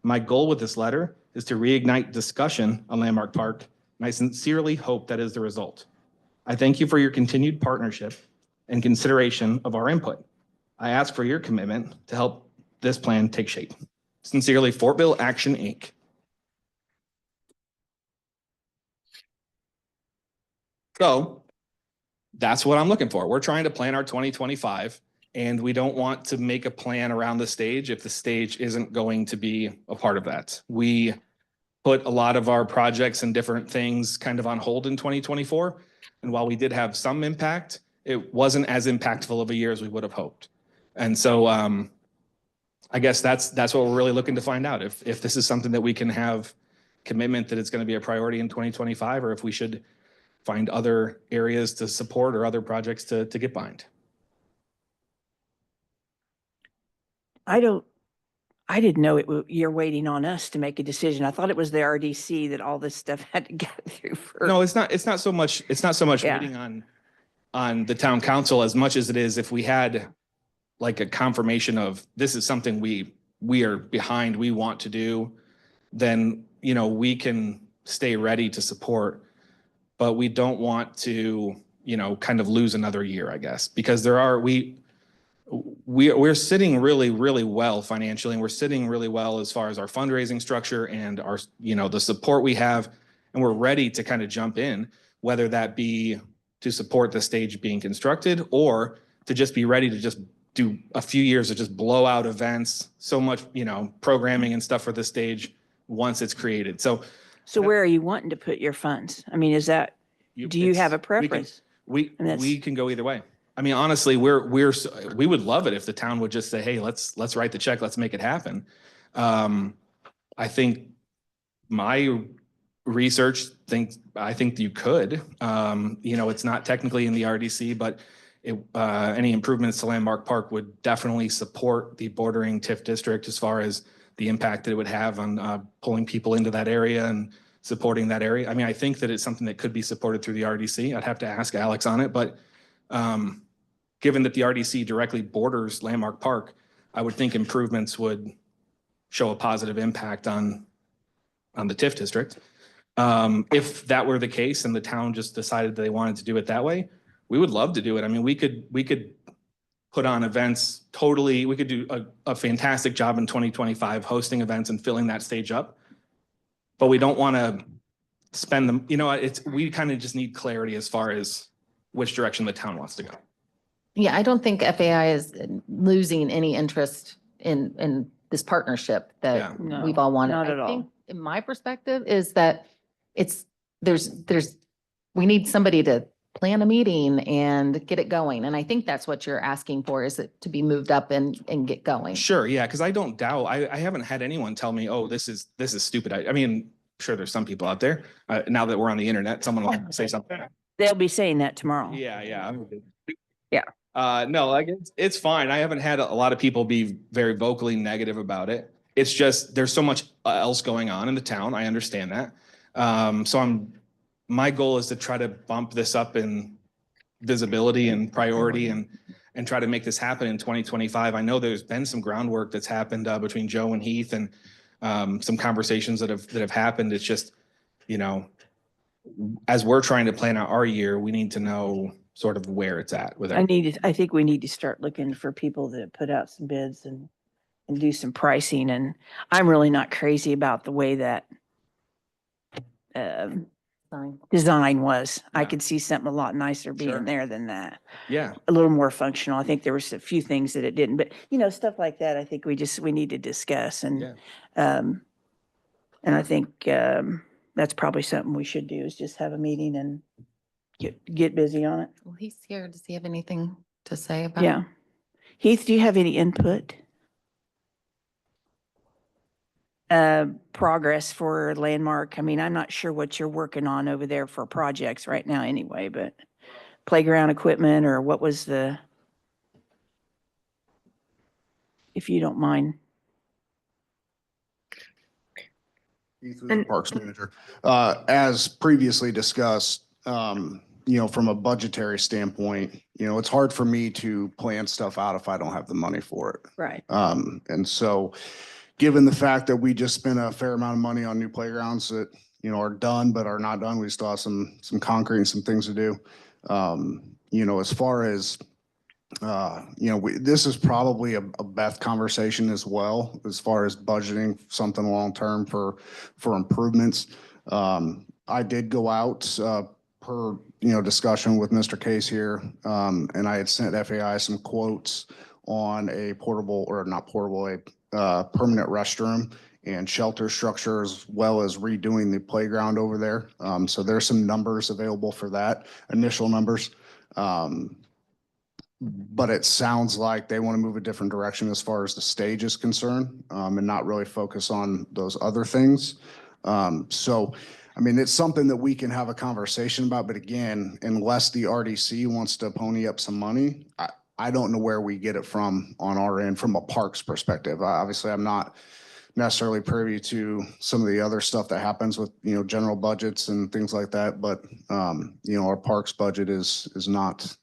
My goal with this letter is to reignite discussion on Landmark Park, and I sincerely hope that is the result. I thank you for your continued partnership and consideration of our input. I ask for your commitment to help this plan take shape. Sincerely, Fortville Action Inc. So that's what I'm looking for. We're trying to plan our 2025, and we don't want to make a plan around the stage if the stage isn't going to be a part of that. We put a lot of our projects and different things kind of on hold in 2024. And while we did have some impact, it wasn't as impactful of a year as we would have hoped. And so I guess that's what we're really looking to find out, if this is something that we can have commitment that it's going to be a priority in 2025, or if we should find other areas to support or other projects to get behind. I didn't know you're waiting on us to make a decision. I thought it was the RDC that all this stuff had to get through first. No, it's not so much Yeah. waiting on the town council as much as it is if we had like a confirmation of this is something we are behind, we want to do, then, you know, we can stay ready to support, but we don't want to, you know, kind of lose another year, I guess, because we're sitting really, really well financially, and we're sitting really well as far as our fundraising structure and our, you know, the support we have, and we're ready to kind of jump in, whether that be to support the stage being constructed or to just be ready to just do a few years of just blowout events, so much, you know, programming and stuff for the stage once it's created. So So where are you wanting to put your funds? I mean, is that, do you have a preference? We And that's- we can go either way. I mean, honestly, we would love it if the town would just say, hey, let's write the check, let's make it happen. I think my research I think you could. It's not technically in the RDC, but any improvements to Landmark Park would definitely support the bordering TIF district as far as the impact that it would have on pulling people into that area and supporting that area. I mean, I think that it's something that could be supported through the RDC. I'd have to ask Alex on it, but given that the RDC directly borders Landmark Park, I would think improvements would show a positive impact on the TIF district. If that were the case and the town just decided that they wanted to do it that way, we would love to do it. I mean, we could put on events totally, we could do a fantastic job in 2025 hosting events and filling that stage up. But we don't want to spend them, we kind of just need clarity as far as which direction the town wants to go. Yeah, I don't think FAI is losing any interest in this partnership that No, we've all wanted. not at I all. think, in my perspective, is that we need somebody to plan a meeting and get it going. And I think that's what you're asking for, is it to be moved up and get going. Sure, yeah, because I don't doubt, I haven't had anyone tell me, oh, this is stupid. I mean, sure, there's some people out there. Now that we're on the internet, someone will say something. They'll be saying that tomorrow. Yeah. Yeah. No, like it's fine. I haven't had a lot of people be very vocally negative about it. It's just, there's so much else going on in the town. I understand that. So my goal is to try to bump this up in visibility and priority and try to make this happen in 2025. I know there's been some groundwork that's happened between Joe and Heath and some conversations that have happened. It's just, as we're trying to plan out our year, we need to know sort of where it's at with it. I think we need to start looking for people that put out some bids and do some pricing. And I'm really not crazy about the way that Fine. design was. I Yeah. could see something a lot nicer being Sure. there than that. Yeah. A little more functional. I think there was a few things that it didn't, but stuff like that, I think we need to discuss and, and I think, that's probably something we should do, is just have a meeting and get busy on it. Well, he's here. Does he have anything to say about? Yeah. Heath, do you have any input? Progress for Landmark. I mean, I'm not sure what you're working on over there for projects right now anyway, but playground equipment, or what was if you don't mind. Parks Manager. As previously discussed, from a budgetary standpoint, it's hard for me to plan stuff out if I don't have the money for it. Right. And so given the fact that we just spent a fair amount of money on new playgrounds that, are done but are not done, we still have some concrete and some things to do. As far as, this is probably a Beth conversation as well, as far as budgeting something long-term for improvements. I did go out, per, discussion with Mr. Case here, and I had sent FAI some quotes on a permanent restroom and shelter structure, as well as redoing the playground over there. So there's some numbers available for that, initial numbers. But it sounds like they want to move a different direction as far as the stage is concerned, and not really focus on those other things. So, I mean, it's something that we can have a conversation about, but again, unless the RDC wants to pony up some money, I don't know where we get it from on our end, from a parks perspective. Obviously, I'm not necessarily privy to some of the other stuff that happens with, general budgets and things like that, but, our parks budget is not.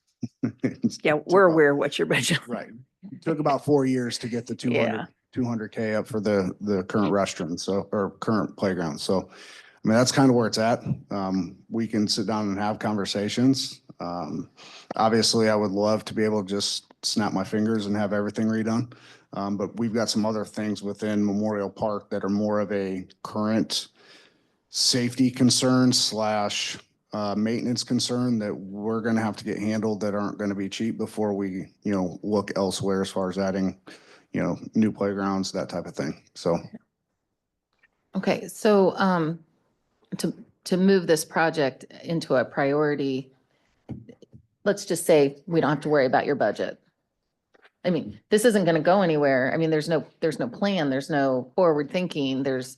Yeah, we're aware of what your budget. Right. It took about 4 years to get the 200K up for the current restaurant, or current playground. So, I mean, that's kind of where it's at. We can sit down and have conversations. Obviously, I would love to be able to just snap my fingers and have everything redone. But we've got some other things within Memorial Park that are more of a current safety concern / maintenance concern that we're going to have to get handled, that aren't going to be cheap before we, look elsewhere as far as adding, new playgrounds, that type of thing. So. Okay, so to move this project into a priority, let's just say we don't have to worry about your budget. I mean, this isn't going to go anywhere. I mean, there's no plan, there's no forward thinking, there's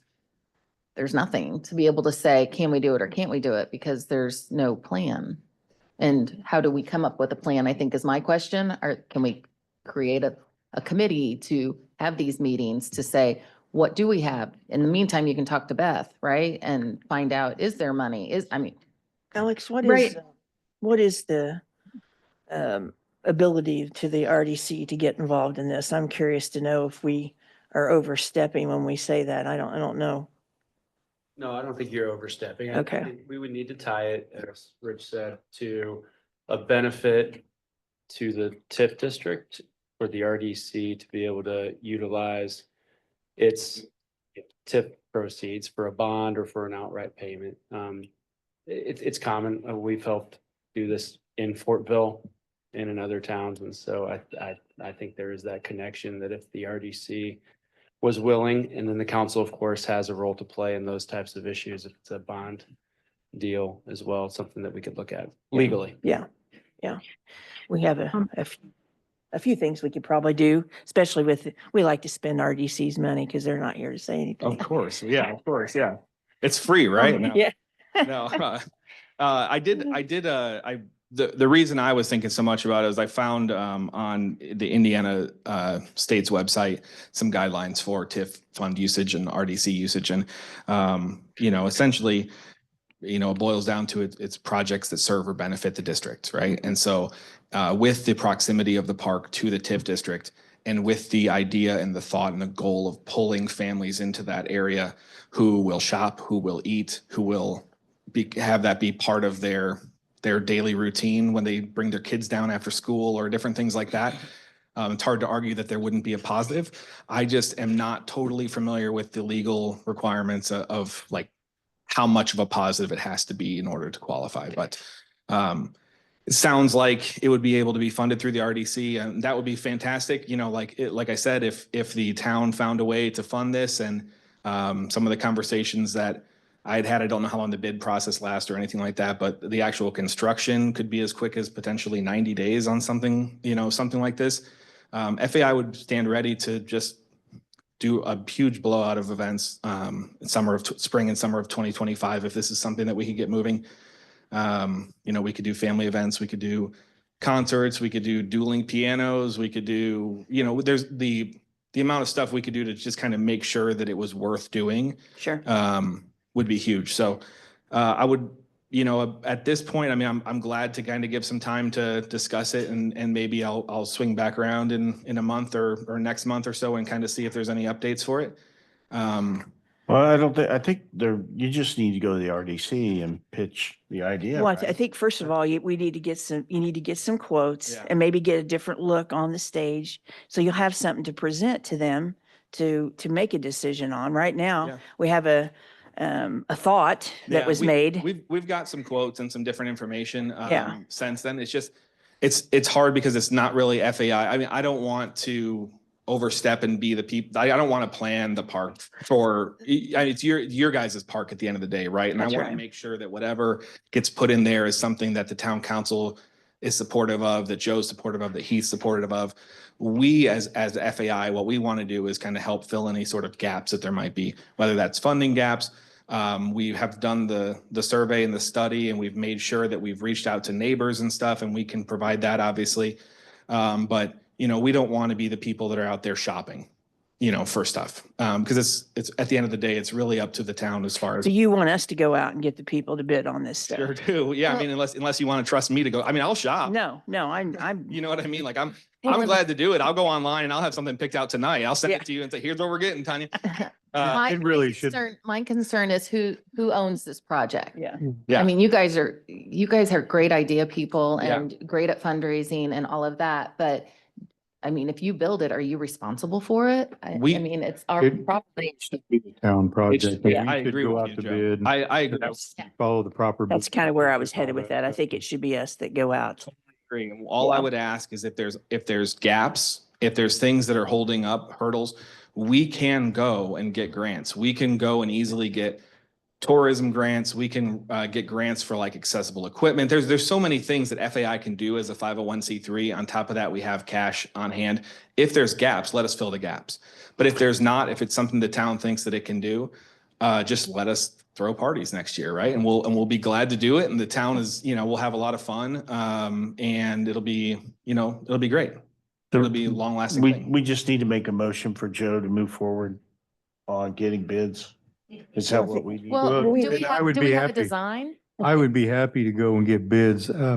nothing to be able to say, can we do it or can't we do it? Because there's no plan. And how do we come up with a plan, I think is my question. Or can we create a committee to have these meetings to say, what do we have? In the meantime, you can talk to Beth, right? And find out, is there money? Alex, Right. what is the ability to the RDC to get involved in this? I'm curious to know if we are overstepping when we say that. I don't know. No, I don't think you're overstepping. I Okay. think we would need to tie it, as Rich said, to a benefit to the TIF district for the RDC to be able to utilize its TIF proceeds for a bond or for an outright payment. It's common. We've helped do this in Fortville and in other towns. And so I think there is that connection that if the RDC was willing, and then the council, of course, has a role to play in those types of issues. If it's a bond deal as well, it's something that we could look at legally. Yeah. We have a few things we could probably do, especially we like to spend RDC's money because they're not here to say anything. Of course. Yeah, of course. Yeah. It's free, right? No. Yeah. No, the reason I was thinking so much about it is I found on the Indiana state's website some guidelines for TIF fund usage and RDC usage. And, essentially, it boils down to it's projects that serve or benefit the district, right? And so with the proximity of the park to the TIF district, and with the idea and the thought and the goal of pulling families into that area who will shop, who will eat, who will have that be part of their daily routine when they bring their kids down after school or different things like that. It's hard to argue that there wouldn't be a positive. I just am not totally familiar with the legal requirements of like how much of a positive it has to be in order to qualify. But it sounds like it would be able to be funded through the RDC, and that would be fantastic. Like I said, if the town found a way to fund this, and some of the conversations that I don't know how long the bid process lasts or anything like that, but the actual construction could be as quick as potentially 90 days on something like this. FAI would stand ready to just do a huge blowout of events spring and summer of 2025 if this is something that we could get moving. We could do family events, we could do concerts, we could do dueling pianos, we could do, there's the amount of stuff we could do to just kind of make sure that it was worth doing. Sure. Would be huge. So I would, at this point, I mean, I'm glad to kind of give some time to discuss it, and maybe I'll swing back around in a month or next month or so and kind of see if there's any updates for it. Well, I think you just need to go to the RDC and pitch the idea. Well, right? I think first of all, you need to get some quotes Yeah. and maybe get a different look on the stage. So you'll have something to present to them to make a decision on. Right now, Yeah. we have a thought that Yeah, was we- made. We've got some quotes and some different information Yeah. since then. It's just, it's hard because it's not really FAI. I mean, I don't want to overstep and be the people. I don't want to plan the park it's your guys' park at the end of the day, right? And That's I want right. to make sure that whatever gets put in there is something that the town council is supportive of, that Joe's supportive of, that he's supportive of. We as FAI, what we want to do is kind of help fill any sort of gaps that there might be, whether that's funding gaps. We have done the survey and the study, and we've made sure that we've reached out to neighbors and stuff, and we can provide that obviously. But we don't want to be the people that are out there shopping, for stuff. Because it's at the end of the day, it's really up to the town as far as. So you want us to go out and get the people to bid on this stuff? Sure do. Yeah. I mean, unless you want to trust me to go, I mean, I'll shop. No, I'm. You know what I mean? Like I'm glad to do it. I'll go online and I'll have something picked out tonight. I'll send it to you and say, here's what we're getting, Tonya. My concern is who owns this project. Yeah. Yeah. I mean, you guys are great idea people Yeah. and great at fundraising and all of that, but I mean, if you build it, are you responsible for it? I mean, it's our property. It should be the town project. Yeah, We I should agree go with out you, to Joe. bid. I agree. Follow the proper. That's kind of where I was headed with that. I think it should be us that go out. Agree. All I would ask is if there's gaps, if there's things that are holding up hurdles, we can go and get grants. We can go and easily get tourism grants. We can get grants for like accessible equipment. There's so many things that FAI can do as a 501c3. On top of that, we have cash on hand. If there's gaps, let us fill the gaps. But if there's not, if it's something the town thinks that it can do, just let us throw parties next year, right? And we'll be glad to do it. And the town is, we'll have a lot of fun. And it'll be great. It'll be a long lasting thing. We just need to make a motion for Joe to move forward on getting bids. Is that what we need? Well, do we I have, would do be we have a happy. design? I would be happy to go and get bids. I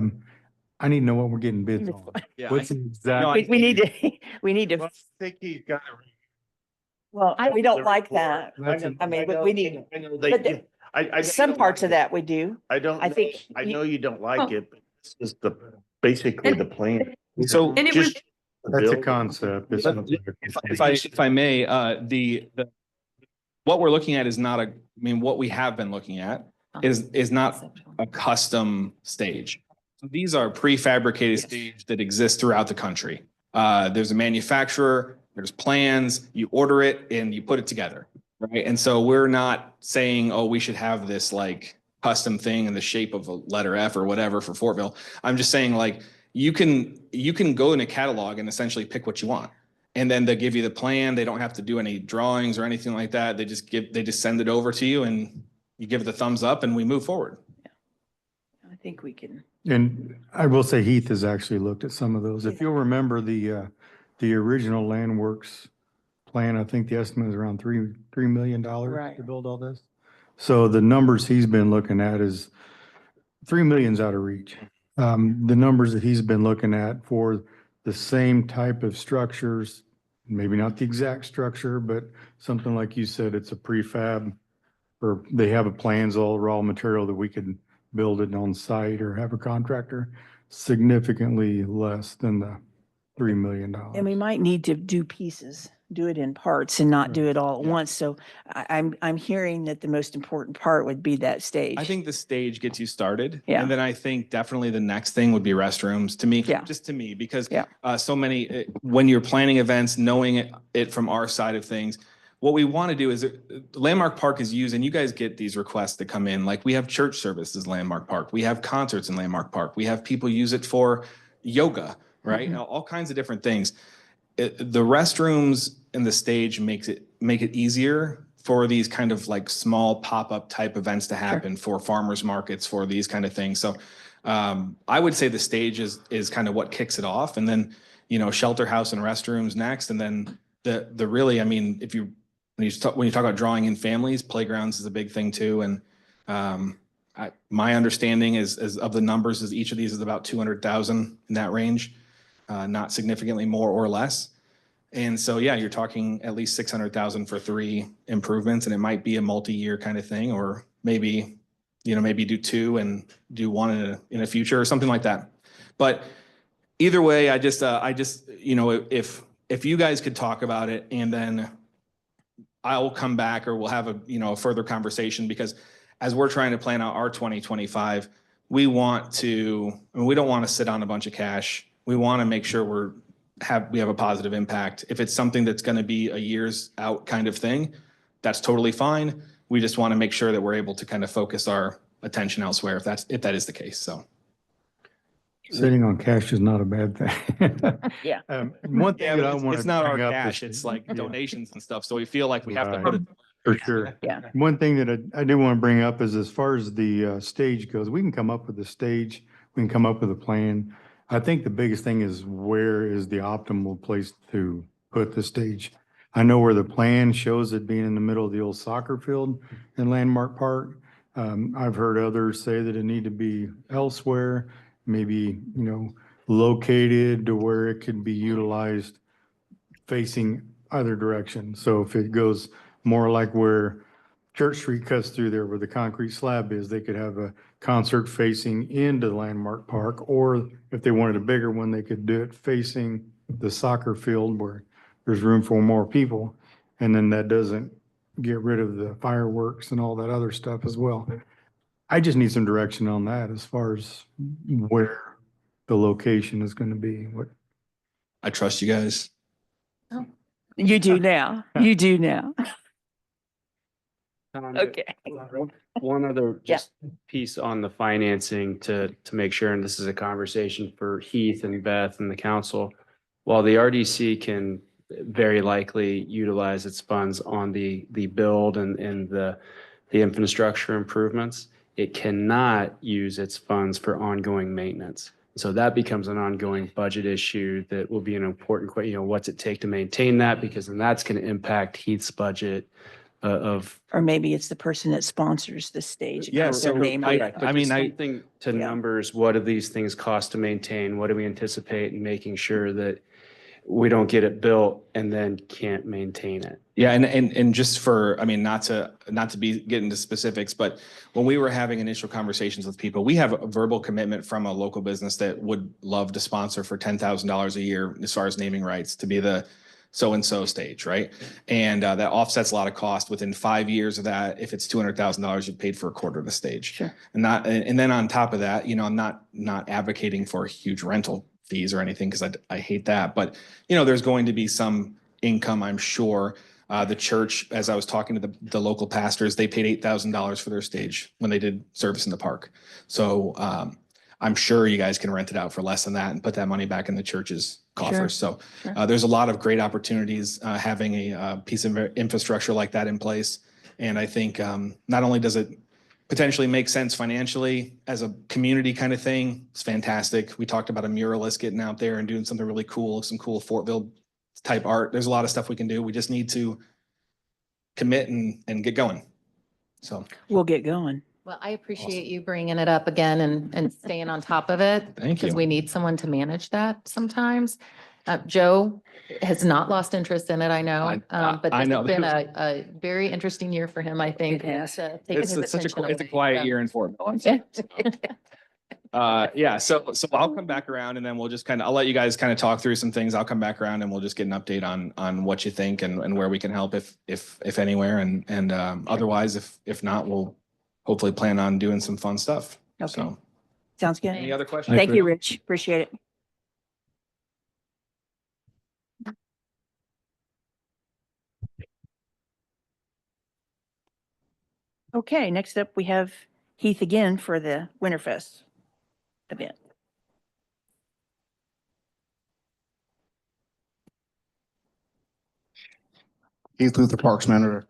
need to know what we're getting bids on. Yeah, What's the exact? No, We need to, we need to, I think he's got it. well, we don't like that. That's a- I mean, we need, I know but they, I. some parts of that we do. I don't. I think I you- know you don't like it, but this is basically the plan. So And it was, Just That's a build. concept. It's But not- if I may, what we're looking at is not what we have been looking at is not a custom stage. These are prefabricated stage that exist throughout the country. There's a manufacturer, there's plans, you order it and you put it together, right? And so we're not saying, oh, we should have this like custom thing in the shape of a letter F or whatever for Fortville. I'm just saying like, you can go in a catalog and essentially pick what you want. And then they give you the plan. They don't have to do any drawings or anything like that. They just send it over to you and you give it the thumbs up and we move forward. I think we can. And I will say Heath has actually looked at some of those. If you'll remember the original Landworks plan, I think the estimate is around $3 million Right. to build all this. So the numbers he's been looking at is 3 million's out of reach. The numbers that he's been looking at for the same type of structures, maybe not the exact structure, but something like you said, it's a prefab, or they have a plans, all raw material that we could build it on site or have a contractor, significantly less than the $3 million. And we might need to do pieces, do it in parts and not do it all at once. So I'm hearing that the most important part would be that stage. I think the stage gets you started. Yeah. And then I think definitely the next thing would be restrooms to me, Yeah. just to me, because Yeah. so many, when you're planning events, knowing it from our side of things, what we want to do is Landmark Park is used, and you guys get these requests that come in, like we have church services, Landmark Park, we have concerts in Landmark Park, we have people use it for yoga, right? Mhm. All kinds of different things. The restrooms and the stage make it easier for these kind of like small pop-up type events to happen, for farmers markets, for these kind of things. So I would say the stage is kind of what kicks it off, and then shelter house and restrooms next, and then the really, I mean, when you talk about drawing in families, playgrounds is a big thing too. And my understanding is of the numbers is each of these is about 200,000 in that range, not significantly more or less. And so, yeah, you're talking at least 600,000 for 3 improvements, and it might be a multi-year kind of thing, or maybe do 2 and do 1 in a future or something like that. But either way, I just if you guys could talk about it, and then I will come back, or we'll have a further conversation, because as we're trying to plan out our 2025, we don't want to sit on a bunch of cash. We want to make sure we have a positive impact. If it's something that's going to be a years out kind of thing, that's totally fine. We just want to make sure that we're able to kind of focus our attention elsewhere if that is the case. So Sitting on cash is not a bad thing. Yeah. One thing that I want to it's not our bring up cash, is- it's like Yeah. donations and stuff. So we feel like we have to Right. put it. For sure. Yeah. One thing that I do want to bring up is, as far as the stage goes, we can come up with a stage, we can come up with a plan. I think the biggest thing is, where is the optimal place to put the stage? I know where the plan shows it being in the middle of the old soccer field in Landmark Park. I've heard others say that it need to be elsewhere, maybe, located to where it could be utilized facing either direction. So if it goes more like where Church Street cuts through there where the concrete slab is, they could have a concert facing into Landmark Park, or if they wanted a bigger one, they could do it facing the soccer field where there's room for more people. And then that doesn't get rid of the fireworks and all that other stuff as well. I just need some direction on that as far as where the location is going to be. I trust you guys. You do now. You do now. Okay. One other Yeah. just piece on the financing to make sure, and this is a conversation for Heath and Beth and the council. While the RDC can very likely utilize its funds on the build and the infrastructure improvements, it cannot use its funds for ongoing maintenance. So that becomes an ongoing budget issue that will be an important question, you know, what's it take to maintain that? Because then that's going to impact Heath's budget of. Or maybe it's the person that sponsors the stage. Yeah, Puts their so name on it. I mean, Something to Yeah. numbers, what do these things cost to maintain? What do we anticipate and making sure that we don't get it built and then can't maintain it? Yeah, and just for, I mean, not to get into specifics, but when we were having initial conversations with people, we have a verbal commitment from a local business that would love to sponsor for $10,000 a year as far as naming rights to be the so-and-so stage, right? And that offsets a lot of cost. Within 5 years of that, if it's $200,000, you've paid for a quarter of the stage. Sure. And then on top of that, you know, I'm not advocating for huge rental fees or anything because I hate that. But, you know, there's going to be some income, I'm sure. The church, as I was talking to the local pastors, they paid $8,000 for their stage when they did service in the park. So I'm sure you guys can rent it out for less than that and put that money back in the church's coffers. So there's a lot of great opportunities having a piece of infrastructure like that in place. And I think not only does it potentially make sense financially as a community kind of thing, it's fantastic. We talked about a muralist getting out there and doing something really cool, some cool Fortville type art. There's a lot of stuff we can do. We just need to commit and get going. So We'll get going. Well, I appreciate you bringing it up again and staying on top of it. Thank Because you. we need someone to manage that sometimes. Joe has not lost interest in it, I know. But I this know. has been a very interesting year for him, I think. It has. taken it's his such attention it's a away. quiet So- year in Fortville. Yeah, so I'll come back around and then we'll just I'll let you guys kind of talk through some things. I'll come back around and we'll just get an update on what you think and where we can help if anywhere. And otherwise, if not, we'll hopefully plan on doing some fun stuff. Okay. So Sounds good. any other questions? Thank you, Rich. Appreciate it. Okay, next up, we have Heath again for the Winterfest event. Heath Luther, Parks Manager.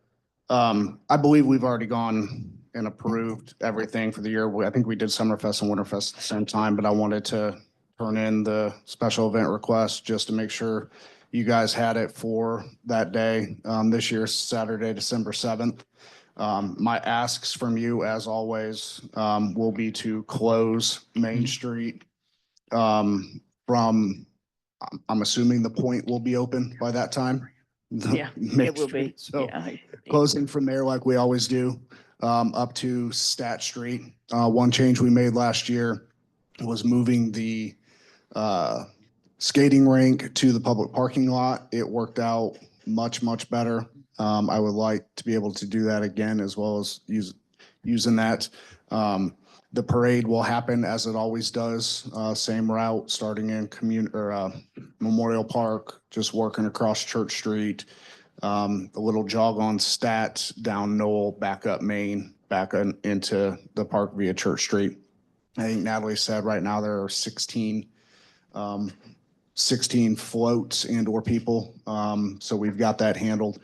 I believe we've already gone and approved everything for the year. I think we did Summerfest and Winterfest at the same time, but I wanted to turn in the special event request just to make sure you guys had it for that day. This year, Saturday, December 7th. My asks from you, as always, will be to close Main Street from, I'm assuming the point will be open by that time. Yeah, Main it will be. Street. So Yeah. closing from there like we always do, up to Stat Street. One change we made last year was moving the skating rink to the public parking lot. It worked out much, much better. I would like to be able to do that again, as well as using that. The parade will happen as it always does, same route, starting in Memorial Park, just working across Church Street, a little jog on Stat, down Knoll, back up Main, back into the park via Church Street. I think Natalie said right now there are 16 floats and or people. So we've got that handled.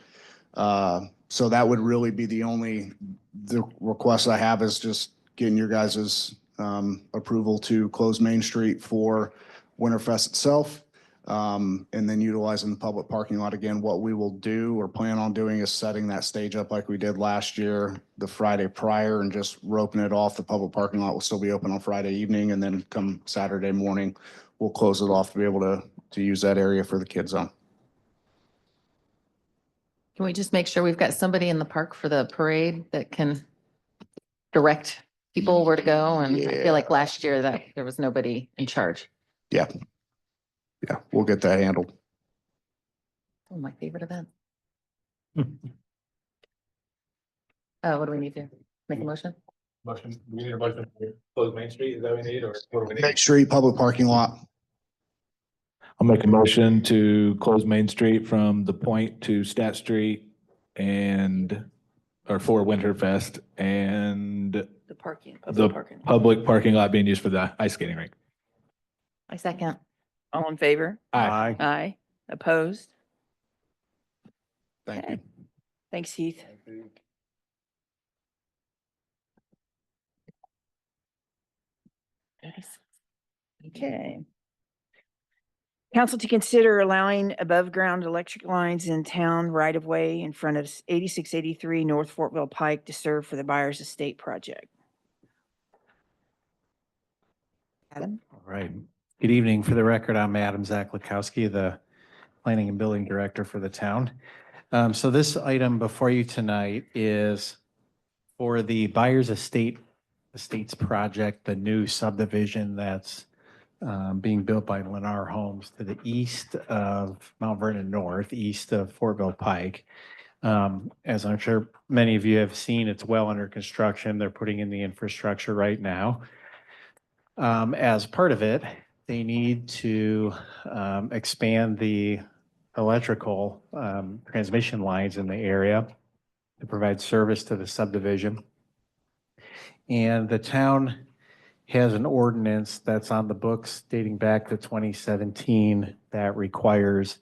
So that would really be the request I have is just getting your guys' approval to close Main Street for Winterfest itself. And then utilizing the public parking lot again. What we will do or plan on doing is setting that stage up like we did last year, the Friday prior, and just roping it off. The public parking lot will still be open on Friday evening, and then come Saturday morning, we'll close it off to be able to use that area for the kids zone. Can we just make sure we've got somebody in the park for the parade that can direct people where to go? And I feel like last year that there was nobody in charge. Yeah. Yeah, we'll get that handled. Oh, my favorite event. What do we need to make a motion? Motion, we need a motion to close Main Street, is that what we need, or what do we need? Main Street, public parking lot. I'll make a motion to close Main Street from the Point to Stat Street and, or for Winterfest and The parking, the public parking. public parking lot being used for the ice skating rink. I second. All in favor? Aye. Aye. Opposed? Thank Okay. you. Thanks, Heath. Okay. Council to consider allowing above-ground electric lines in town right-of-way in front of 8683 North Fortville Pike to serve for the Buyers Estate project. Adam? All right. Good evening. For the record, I'm Adam Zaklikowski, the Planning and Building Director for the town. So this item before you tonight is for the Buyers Estates project, the new subdivision that's being built by Lennar Homes to the east of Mount Vernon North, east of Fortville Pike. As I'm sure many of you have seen, it's well under construction. They're putting in the infrastructure right now. As part of it, they need to expand the electrical transmission lines in the area to provide service to the subdivision. And the town has an ordinance that's on the books dating back to 2017 that requires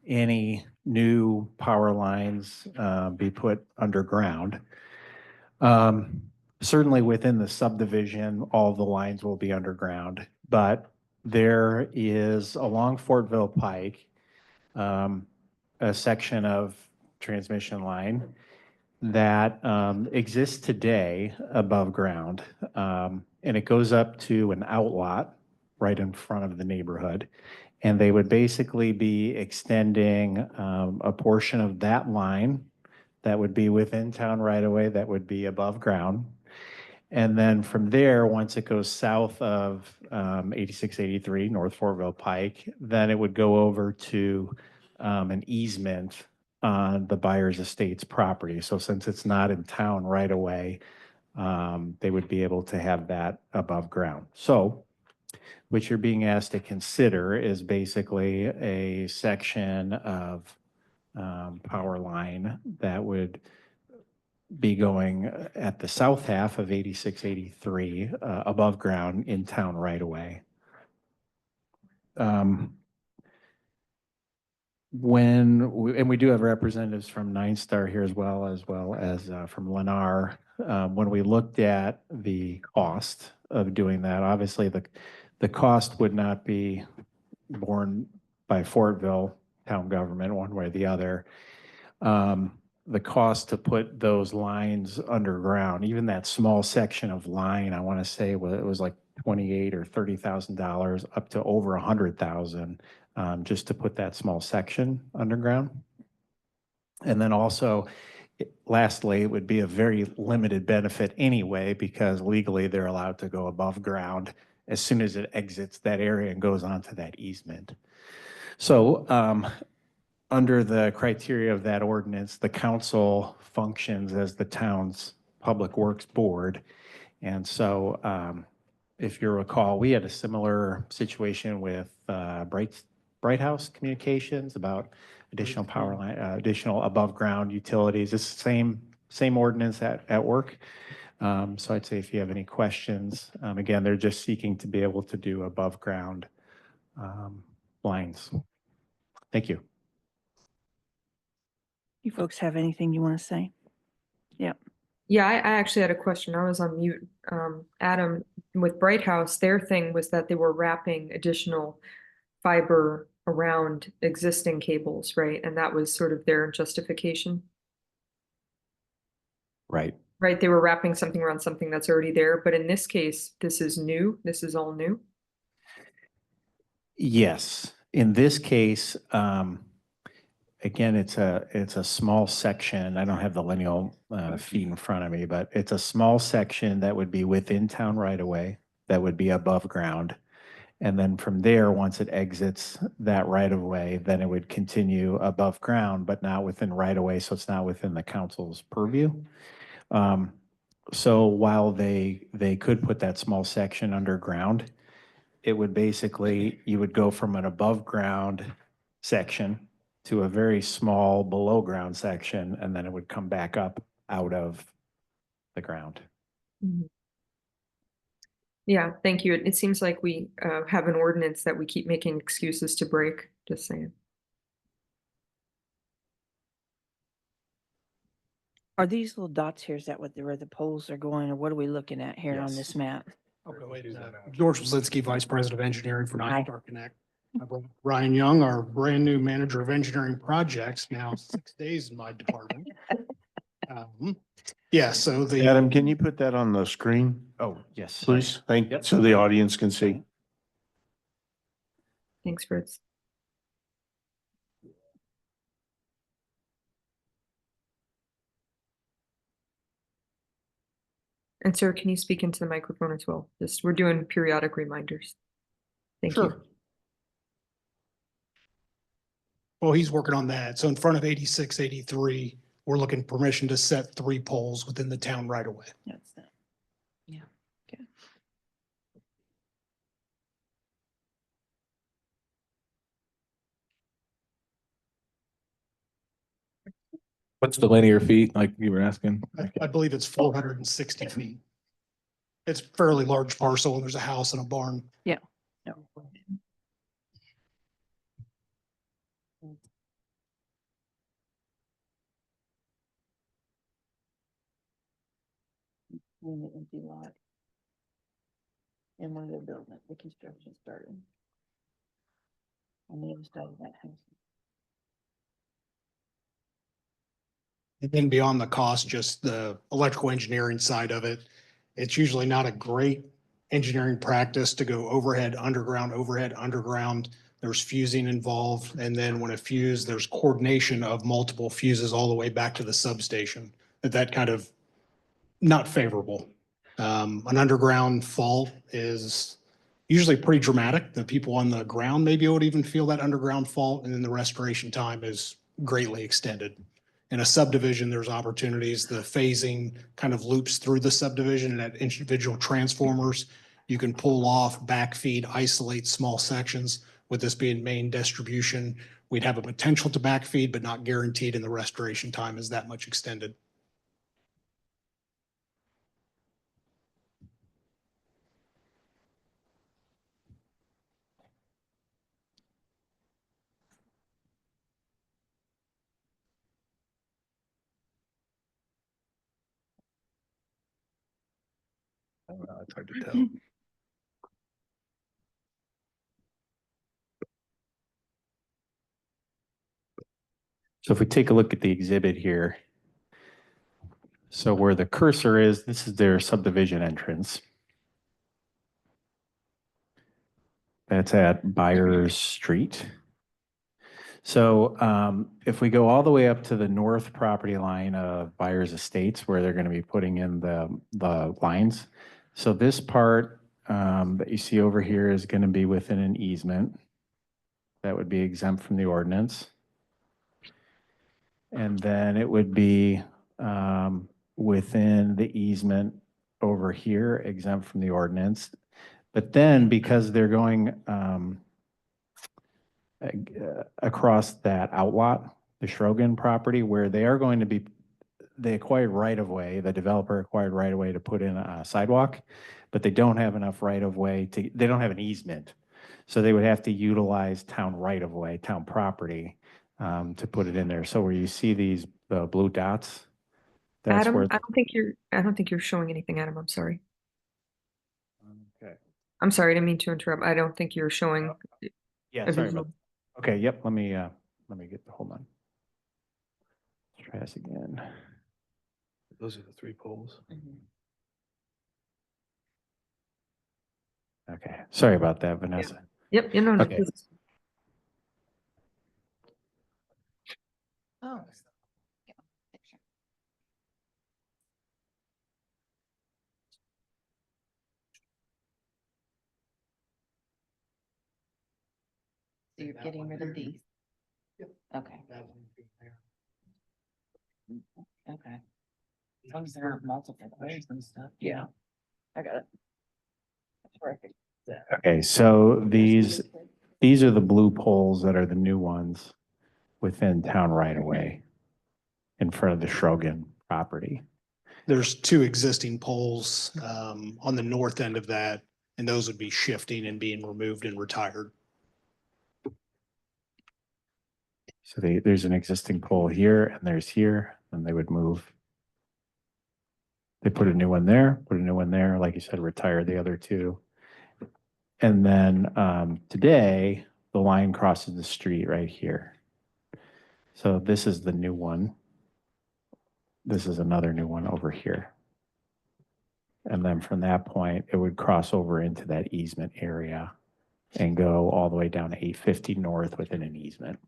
any new power lines be put underground. Certainly within the subdivision, all the lines will be underground, but there is along Fortville Pike, a section of transmission line that exists today above ground. And it goes up to an outlot right in front of the neighborhood. And they would basically be extending a portion of that line that would be within town right away, that would be above ground. And then from there, once it goes south of 8683 North Fortville Pike, then it would go over to an easement on the Buyers Estates property. So since it's not in town right away, they would be able to have that above ground. So what you're being asked to consider is basically a section of power line that would be going at the south half of 8683 above ground in town right away. And we do have representatives from Nine Star here as well as from Lennar. When we looked at the cost of doing that, obviously the cost would not be borne by Fortville town government one way or the other. The cost to put those lines underground, even that small section of line, I want to say it was like $28,000 or $30,000 up to over $100,000 just to put that small section underground. And then also, lastly, it would be a very limited benefit anyway, because legally they're allowed to go above ground as soon as it exits that area and goes onto that easement. So under the criteria of that ordinance, the council functions as the town's public works board. And so if you recall, we had a similar situation with Bright House Communications about additional power line, additional above ground utilities. It's the same ordinance at work. So I'd say if you have any questions, again, they're just seeking to be able to do above ground lines. Thank you. You folks have anything you want to say? Yep. Yeah, I actually had a question. I was on mute. Adam, with Bright House, their thing was that they were wrapping additional fiber around existing cables, right? And that was sort of their justification. Right. Right, they were wrapping something around something that's already there, but in this case, this is new. This is all new. Yes. In this case, again, it's a small section. I don't have the lineal feet in front of me, but it's a small section that would be within town right away, that would be above ground. And then from there, once it exits that right of way, then it would continue above ground, but not within right of way. So it's not within the council's purview. So while they could put that small section underground, it would basically, you would go from an above ground section to a very small below ground section, and then it would come back up out of the ground. Mhm. Yeah, thank you. It seems like we have an ordinance that we keep making excuses to break, just saying. Are these little dots here, is that what where the poles are going, or what are we looking at here on Yes. this map? George Wazinski, Vice President of Engineering for Hi. Nine Star Connect. I brought Ryan Young, our brand new Manager of Engineering Projects, now 6 days in my department. Yeah, so Adam, can you put that on the screen, Oh, yes. please? Thank, Yep. so the audience can see. Thanks, Fritz. And sir, can you speak into the microphone as well? Just, we're doing periodic reminders. Thank you. Sure. Well, he's working on that. So in front of 8683, we're looking permission to set 3 poles within the town right away. That's that. Yeah, good. What's the linear feet, like you were asking? I believe it's 460 feet. It's a fairly large parcel and there's a house and a barn. Yeah. No. In the empty lot. And when they're building it, the construction started. On the other side of that house. And then beyond the cost, just the electrical engineering side of it, it's usually not a great engineering practice to go overhead, underground. There's fusing involved. And then when a fuse, there's coordination of multiple fuses all the way back to the substation. That kind of not favorable. An underground fault is usually pretty dramatic. The people on the ground maybe would even feel that underground fault, and then the restoration time is greatly extended. In a subdivision, there's opportunities. The phasing kind of loops through the subdivision and at individual transformers. You can pull off, backfeed, isolate small sections. With this being main distribution, we'd have a potential to backfeed, but not guaranteed, and the restoration time is that much extended. It's hard to tell. So if we take a look at the exhibit here, so where the cursor is, this is their subdivision entrance. That's at Byers Street. So if we go all the way up to the north property line of Byers Estates, where they're going to be putting in the lines. So this part that you see over here is going to be within an easement. That would be exempt from the ordinance. And then it would be within the easement over here, exempt from the ordinance. But then because they're going across that outlot, the Schrogen property, where they are going to be, they acquired right of way, the developer acquired right of way to put in a sidewalk, but they don't have enough right of way to, they don't have an easement. So they would have to utilize town right of way, town property to put it in there. So where you see these blue dots, that's Adam, where. I don't think you're showing anything, Adam. I'm sorry. Okay. I'm sorry, I didn't mean to interrupt. I don't think you're showing. Yeah, a sorry visual. about. Okay, yep, let me get the, hold on. Let's try this again. Those are the 3 poles. Okay, sorry about that, Vanessa. Yep, you know. No, Okay. Oh. So you're getting rid of these? Okay. Okay. As long as there are multiple ways and stuff. Yeah, I got it. That's perfect. Okay, so these are the blue poles that are the new ones within town right away in front of the Shrogan property. There's two existing poles on the north end of that, and those would be shifting and being removed and retired. So there's an existing pole here and there's here, and they would move. They put a new one there, put a new one there, like you said, retire the other two. And then today, the line crosses the street right here. So this is the new one. This is another new one over here. And then from that point, it would cross over into that easement area and go all the way down to 850 north within an easement.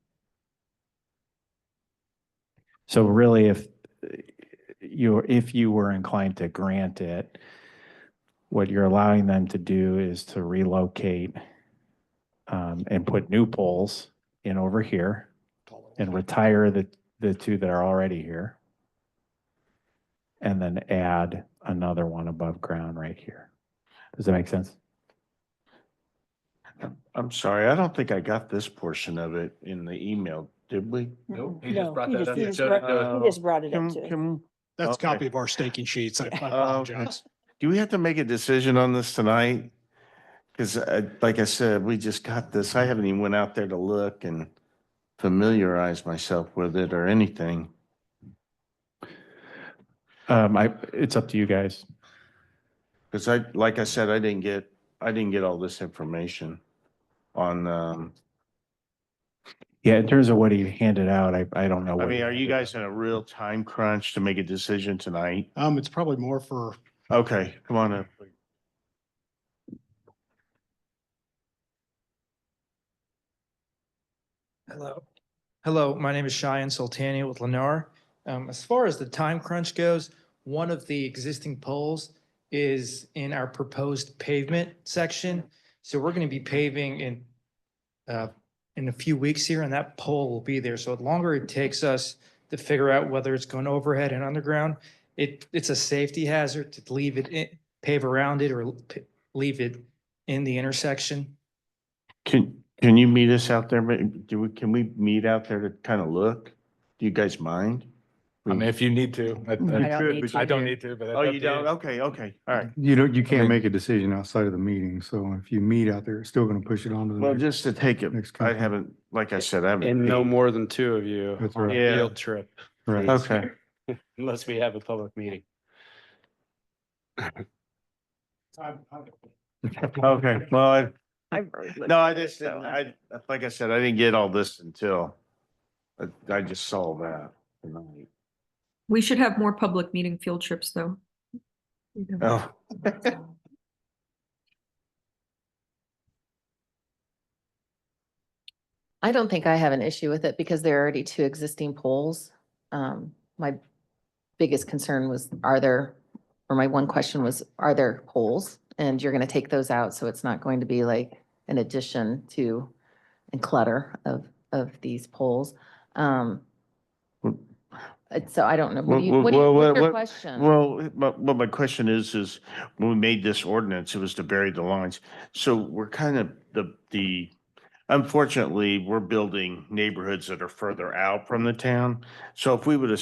So really, if you were inclined to grant it, what you're allowing them to do is to relocate and put new poles in over here and retire the two that are already here. And then add another one above ground right here. Does that make sense? I'm sorry, I don't think I got this portion of it in the email, did we? Nope, he just brought that up. He just brought it up to. That's a Okay. copy of our staking sheets. I apologize. Do we have to make a decision on this tonight? Because like I said, we just got this. I haven't even went out there to look and familiarize myself with it or anything. It's up to you guys. Because like I said, I didn't get all this information on, Yeah, in terms of what he handed out, I don't know. I what mean, he are you handed guys in a real time crunch to make a decision tonight? It's probably more for, Okay, come on up. Hello, my name is Cheyenne Sultania with Lennar. As far as the time crunch goes, one of the existing poles is in our proposed pavement section. So we're going to be paving in a few weeks here, and that pole will be there. So the longer it takes us to figure out whether it's going overhead and underground, it's a safety hazard to leave it in, pave around it, or leave it in the intersection. Can you meet us out there? Can we meet out there to kind of look? Do you guys mind? I mean, if you need to. I don't need to, but. that's Oh, up you to don't? Okay, all right. You can't make a decision outside of the meeting, so if you meet out there, it's still gonna push it on to the. Well, next- just to take it, next I company. haven't, like I said, I haven't. And no paid. more than two of you That's on a right. Yeah. field trip. Right. Okay. Unless we have a public meeting. Okay, well, no, I just, so, like I said, I didn't get all this until I just saw that tonight. We should have more public meeting field trips, though. Oh. I don't think I have an issue with it because there are already two existing poles. My biggest concern was, my one question was, are there poles? And you're going to take those out, so it's not going to be like an addition to and clutter of these poles. So I don't know. What's your question? Well, my question is when we made this ordinance, it was to bury the lines. So we're kind of unfortunately, we're building neighborhoods that are further out from the town. So if we would have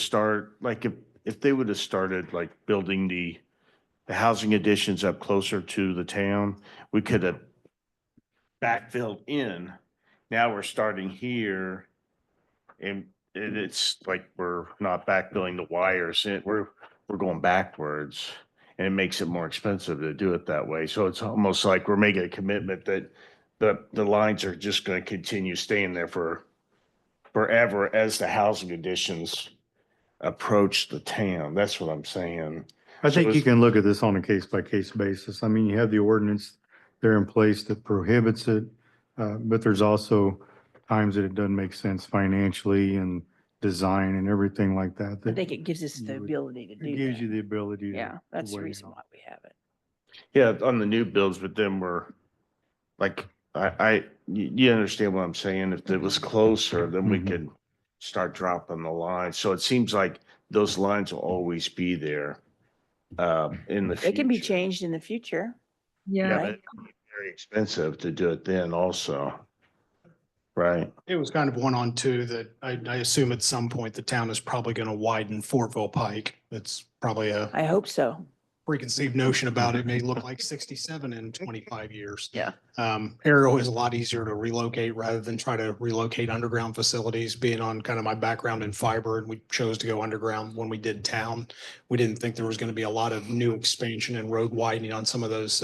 if they would have started like building the housing additions up closer to the town, we could have backfilled in. Now we're starting here and it's like we're not backfilling the wires. We're going backwards, and it makes it more expensive to do it that way. So it's almost like we're making a commitment that the lines are just going to continue staying there forever as the housing additions approach the town. That's what I'm saying. I think you can look at this on a case by case basis. I mean, you have the ordinance there in place that prohibits it. But there's also times that it doesn't make sense financially and design and everything like that. I think it gives us the ability to do It gives that. you the ability. Yeah, that's the weigh reason in. why we have it. Yeah, on the new builds, but then we're like, you understand what I'm saying? If it was closer, then we could start dropping the lines. So it seems like those lines will always be there in the It can be future. changed in the future. Yeah. Yeah, Right. but very expensive to do it then also. Right. It was kind of one on two that I assume at some point the town is probably going to widen Fortville Pike. It's probably a I hope so. preconceived notion about it. May look like 67 in 25 years. Yeah. Aerial is a lot easier to relocate rather than try to relocate underground facilities. Being on kind of my background in fiber, and we chose to go underground when we did town. We didn't think there was going to be a lot of new expansion and road widening on some of those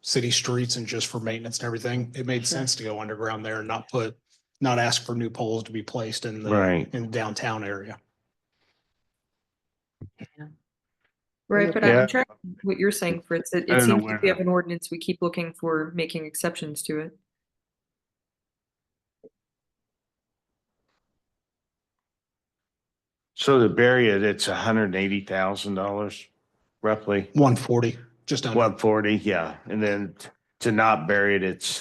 city streets, and just for maintenance and everything, it made sense to go underground there and not ask for new poles to be placed in Right. the downtown area. Right, but Yeah. I'm trying what you're saying, Fritz. It I don't know seems where like we have to- an ordinance, we keep looking for making exceptions to it. So to bury it, it's $180,000 roughly. 140, just under. 140, yeah. And then to not bury it, it's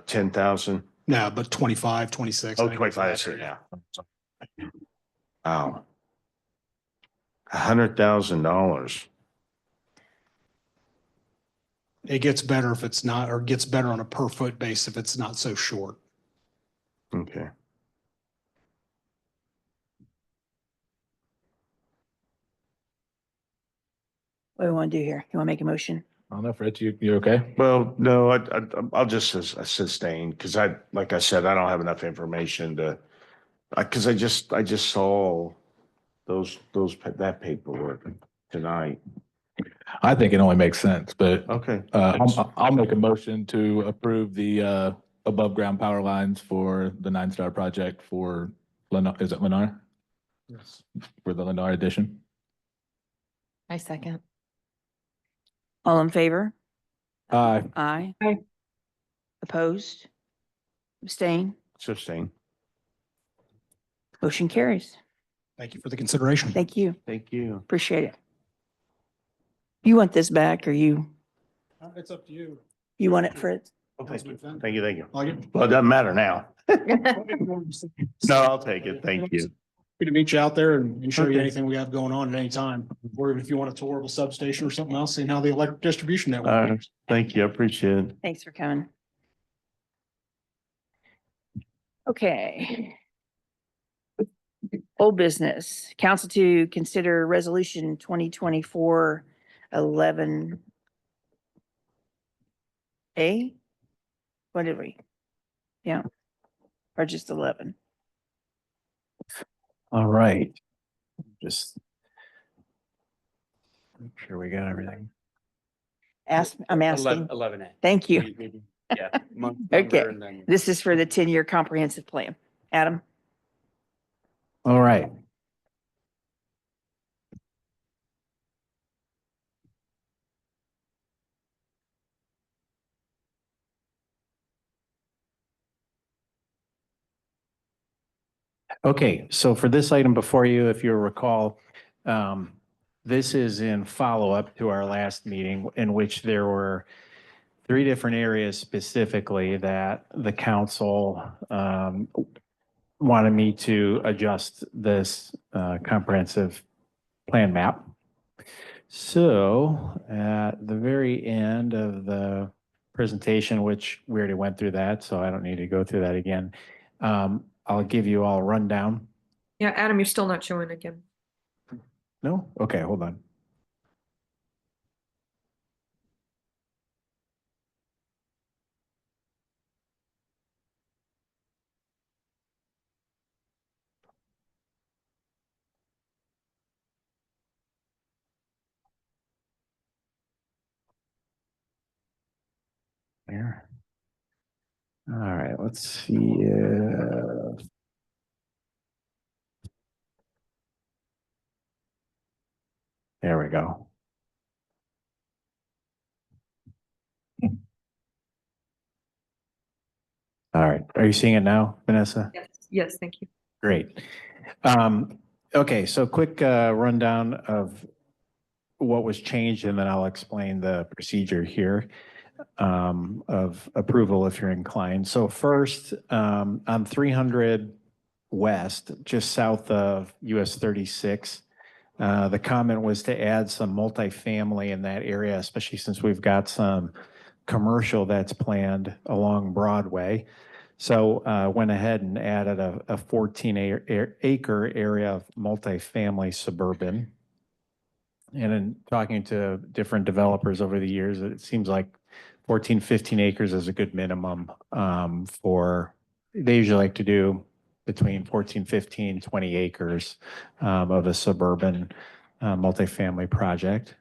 10,000. No, but 25, 26. I Oh, think 25, it's so that area. yeah. Wow. $100,000. It gets better if it's not, or gets better on a per foot base if it's not so short. Okay. What do we want to do here? You want to make a motion? I don't know, Fred, you okay? Well, no, I'll just sustain because like I said, I don't have enough information to, because I just saw that paperwork tonight. I think it only makes sense, but Okay. I'll make a motion to approve the above ground power lines for the 9-star project for Lennar. Is it Lennar? Yes. For the Lennar addition. I second. All in favor? Aye. Aye. Aye. Opposed? Abstain? Sustain. Motion carries. Thank you for the consideration. Thank you. Thank you. Appreciate it. You want this back or you It's up to you. want it, Fritz? Oh, thank you. Councilman Fenn? Thank you. Thank you. Like it? Well, it doesn't matter now. No, I'll take it. Thank you. Happy to meet you out there and show you Okay. anything we have going on at any time. Or if you want a tour of a substation or something else, seeing how the electric distribution network works. Thank you. I appreciate it. Thanks for coming. Okay. Old business, council to consider resolution 2024-11 A? What did we? Yeah. Or just 11? All right. Just make sure we got everything. I'm asking. 11A. Thank you. Yeah. month Okay. number and then- This is for the 10-year comprehensive plan. Adam? All right. Okay, so for this item before you, if you'll recall, this is in follow-up to our last meeting in which there were 3 different areas specifically that the council wanted me to adjust this comprehensive plan map. So at the very end of the presentation, which we already went through that, so I don't need to go through that again. I'll give you all a rundown. Yeah, Adam, you're still not showing again. No? Okay, hold on. There. All right, let's see. There we go. All right, are you seeing it now, Vanessa? Yes, yes, thank you. Great. Okay, so quick rundown of what was changed, and then I'll explain the procedure here of approval if you're inclined. So first, on 300 West, just south of US 36, the comment was to add some multifamily in that area, especially since we've got some commercial that's planned along Broadway. So went ahead and added a 14-acre area of multifamily suburban. And in talking to different developers over the years, it seems like 14, 15 acres is a good minimum they usually like to do between 14, 15, 20 acres of a suburban multifamily project.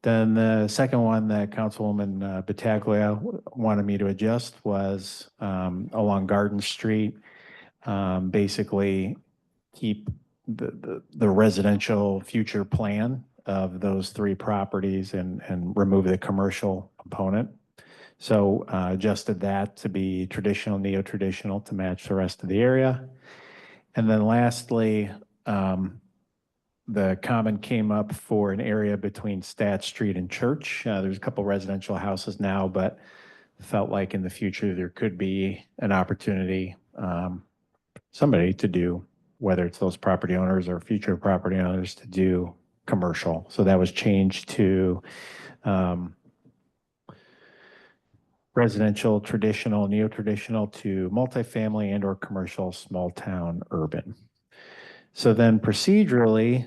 Then the second one that Councilwoman Battaglia wanted me to adjust was along Garden Street. Basically keep the residential future plan of those three properties and remove the commercial component. So adjusted that to be traditional, neo-traditional to match the rest of the area. And then lastly, the common came up for an area between Stat Street and Church. There's a couple residential houses now, but felt like in the future there could be an opportunity, somebody to do, whether it's those property owners or future property owners, to do commercial. So that was changed to residential, traditional, neo-traditional to multifamily and or commercial, small town, urban. So then procedurally,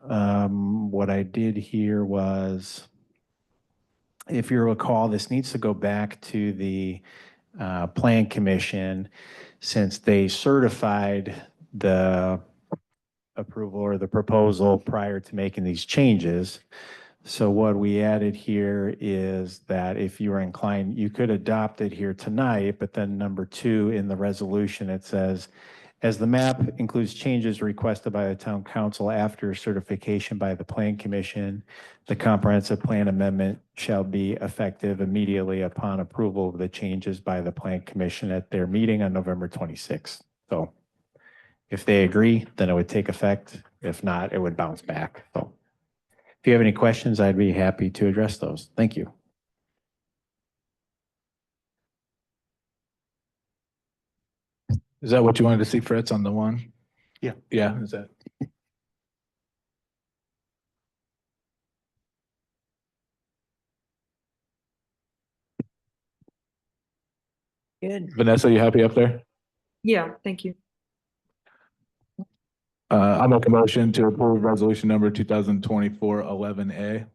what I did here was, if you recall, this needs to go back to the Plan Commission since they certified the approval or the proposal prior to making these changes. So what we added here is that if you are inclined, you could adopt it here tonight, but then number 2 in the resolution, it says, as the map includes changes requested by the town council after certification by the Plan Commission, the comprehensive plan amendment shall be effective immediately upon approval of the changes by the Plan Commission at their meeting on November 26th. So if they agree, then it would take effect. If not, it would bounce back. So if you have any questions, I'd be happy to address those. Thank you. Is that what you wanted to see, Fritz, on the one? Yeah. Yeah, is that? Good. Vanessa, you happy up there? Yeah, thank you. I'll make a motion to approve resolution number 2024-11A.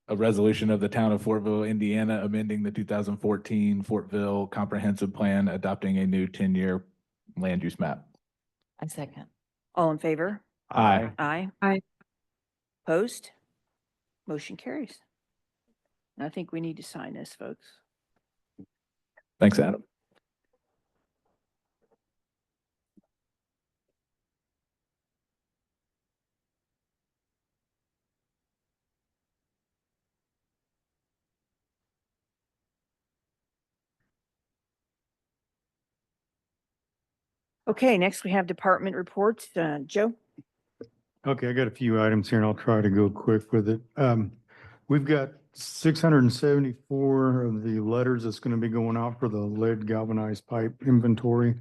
A resolution of the town of Fortville, Indiana, amending the 2014 Fortville Comprehensive Plan, adopting a new 10-year land use map. I second. All in favor? Aye. Aye. Aye. Opposed? Motion carries. I think we need to sign this, folks. Thanks, Adam. Okay, next we have department reports. Joe? Okay, I got a few items here and I'll try to go quick with it. We've got 674 of the letters that's going to be going out for the lead galvanized pipe inventory.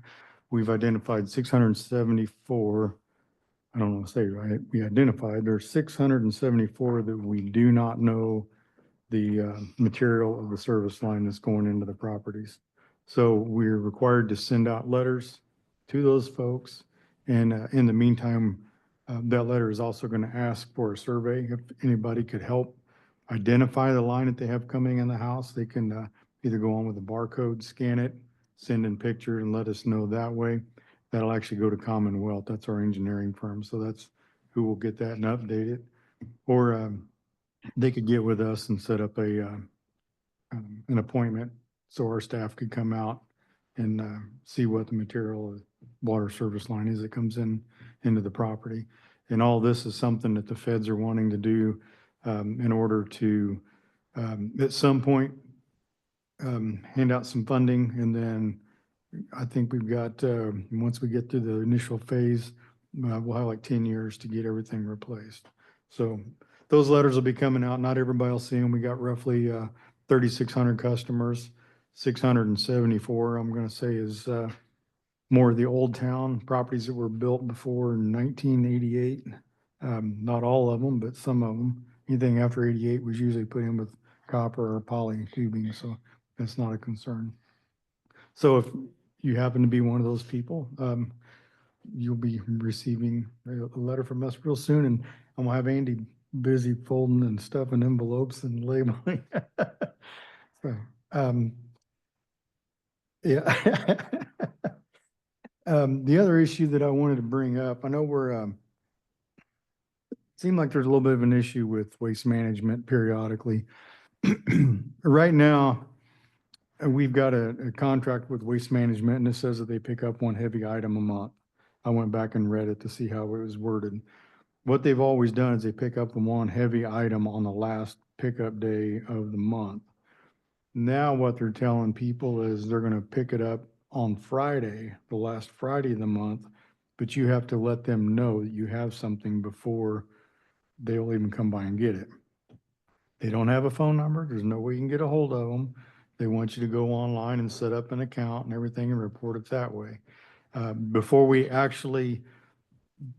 We've identified 674. I don't want to say right. We identified there's 674 that we do not know the material of the service line that's going into the properties. So we're required to send out letters to those folks. And in the meantime, that letter is also going to ask for a survey. If anybody could help identify the line that they have coming in the house, they can either go on with a barcode, scan it, send in pictures and let us know that way. That'll actually go to Commonwealth. That's our engineering firm. So that's who will get that and update it. Or they could get with us and set up an appointment so our staff could come out and see what the material of water service line is that comes into the property. And all this is something that the feds are wanting to do in order to, at some point, hand out some funding. And then I think we've got, once we get through the initial phase, we'll have like 10 years to get everything replaced. So those letters will be coming out. Not everybody will see them. We got roughly 3,600 customers. 674, I'm going to say, is more of the old town properties that were built before 1988. Not all of them, but some of them. Anything after 88 was usually put in with copper or poly tubing, so that's not a concern. So if you happen to be one of those people, you'll be receiving a letter from us real soon, and I'm gonna have Andy busy folding and stuffing envelopes and labeling. So, yeah. The other issue that I wanted to bring up, I know we're, seemed like there's a little bit of an issue with waste management periodically. Right now, we've got a contract with Waste Management, and it says that they pick up one heavy item a month. I went back and read it to see how it was worded. What they've always done is they pick up the one heavy item on the last pickup day of the month. Now what they're telling people is they're gonna pick it up on Friday, the last Friday of the month, but you have to let them know that you have something before they'll even come by and get it. They don't have a phone number. There's no way you can get a hold of them. They want you to go online and set up an account and everything and report it that way. Before we actually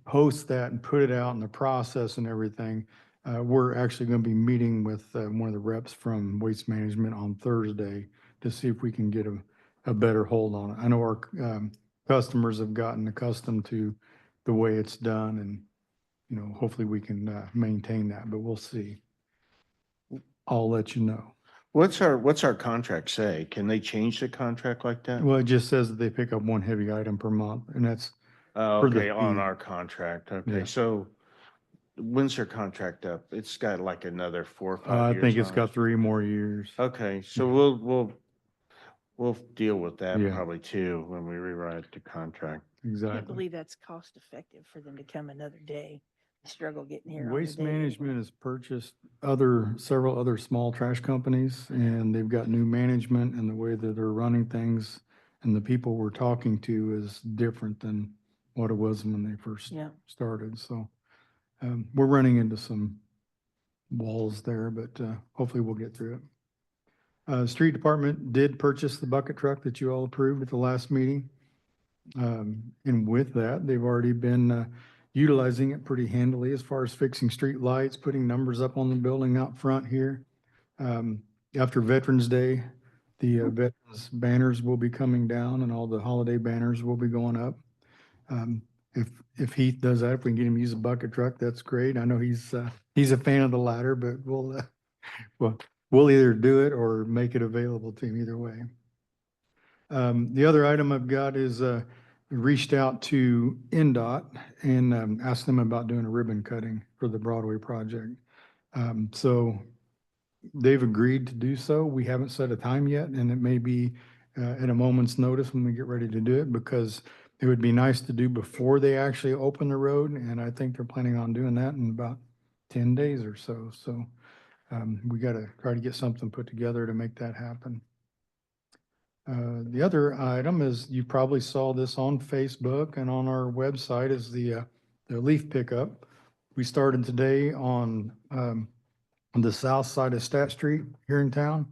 post that and put it out in the process and everything, we're actually going to be meeting with one of the reps from Waste Management on Thursday to see if we can get a better hold on it. I know our customers have gotten accustomed to the way it's done, and you know, hopefully we can maintain that, but we'll see. I'll let you know. What's our contract say? Can they change the contract like that? Well, it just says that they pick up one heavy item per month, and that's Oh, for the okay, on fee. our contract. Yeah. Okay, so when's their contract up? It's got like another 4 or 5 I years think it's on got it. 3 more years. Okay, so we'll deal with that Yeah. probably too when we rewrite the contract. I can't Exactly. believe that's cost effective for them to come another day, struggle getting here. on the Waste day anyway. Management has purchased several other small trash companies, and they've got new management, and the way that they're running things and the people we're talking to is different than what it was when they first Yeah. started. So we're running into some walls there, but hopefully we'll get through it. Street Department did purchase the bucket truck that you all approved at the last meeting. And with that, they've already been utilizing it pretty handily as far as fixing street lights, putting numbers up on the building out front here. After Veterans Day, the veterans banners will be coming down and all the holiday banners will be going up. If Heath does that, if we can get him to use a bucket truck, that's great. I know he's a fan of the latter, but we'll either do it or make it available to him either way. The other item I've got is reached out to INDOT and asked them about doing a ribbon cutting for the Broadway project. So they've agreed to do so. We haven't set a time yet, and it may be at a moment's notice when we get ready to do it, because it would be nice to do before they actually open the road, and I think they're planning on doing that in about 10 days or so. So we got to try to get something put together to make that happen. The other item is, you probably saw this on Facebook and on our website, is the leaf pickup. We started today on the south side of Stat Street here in town,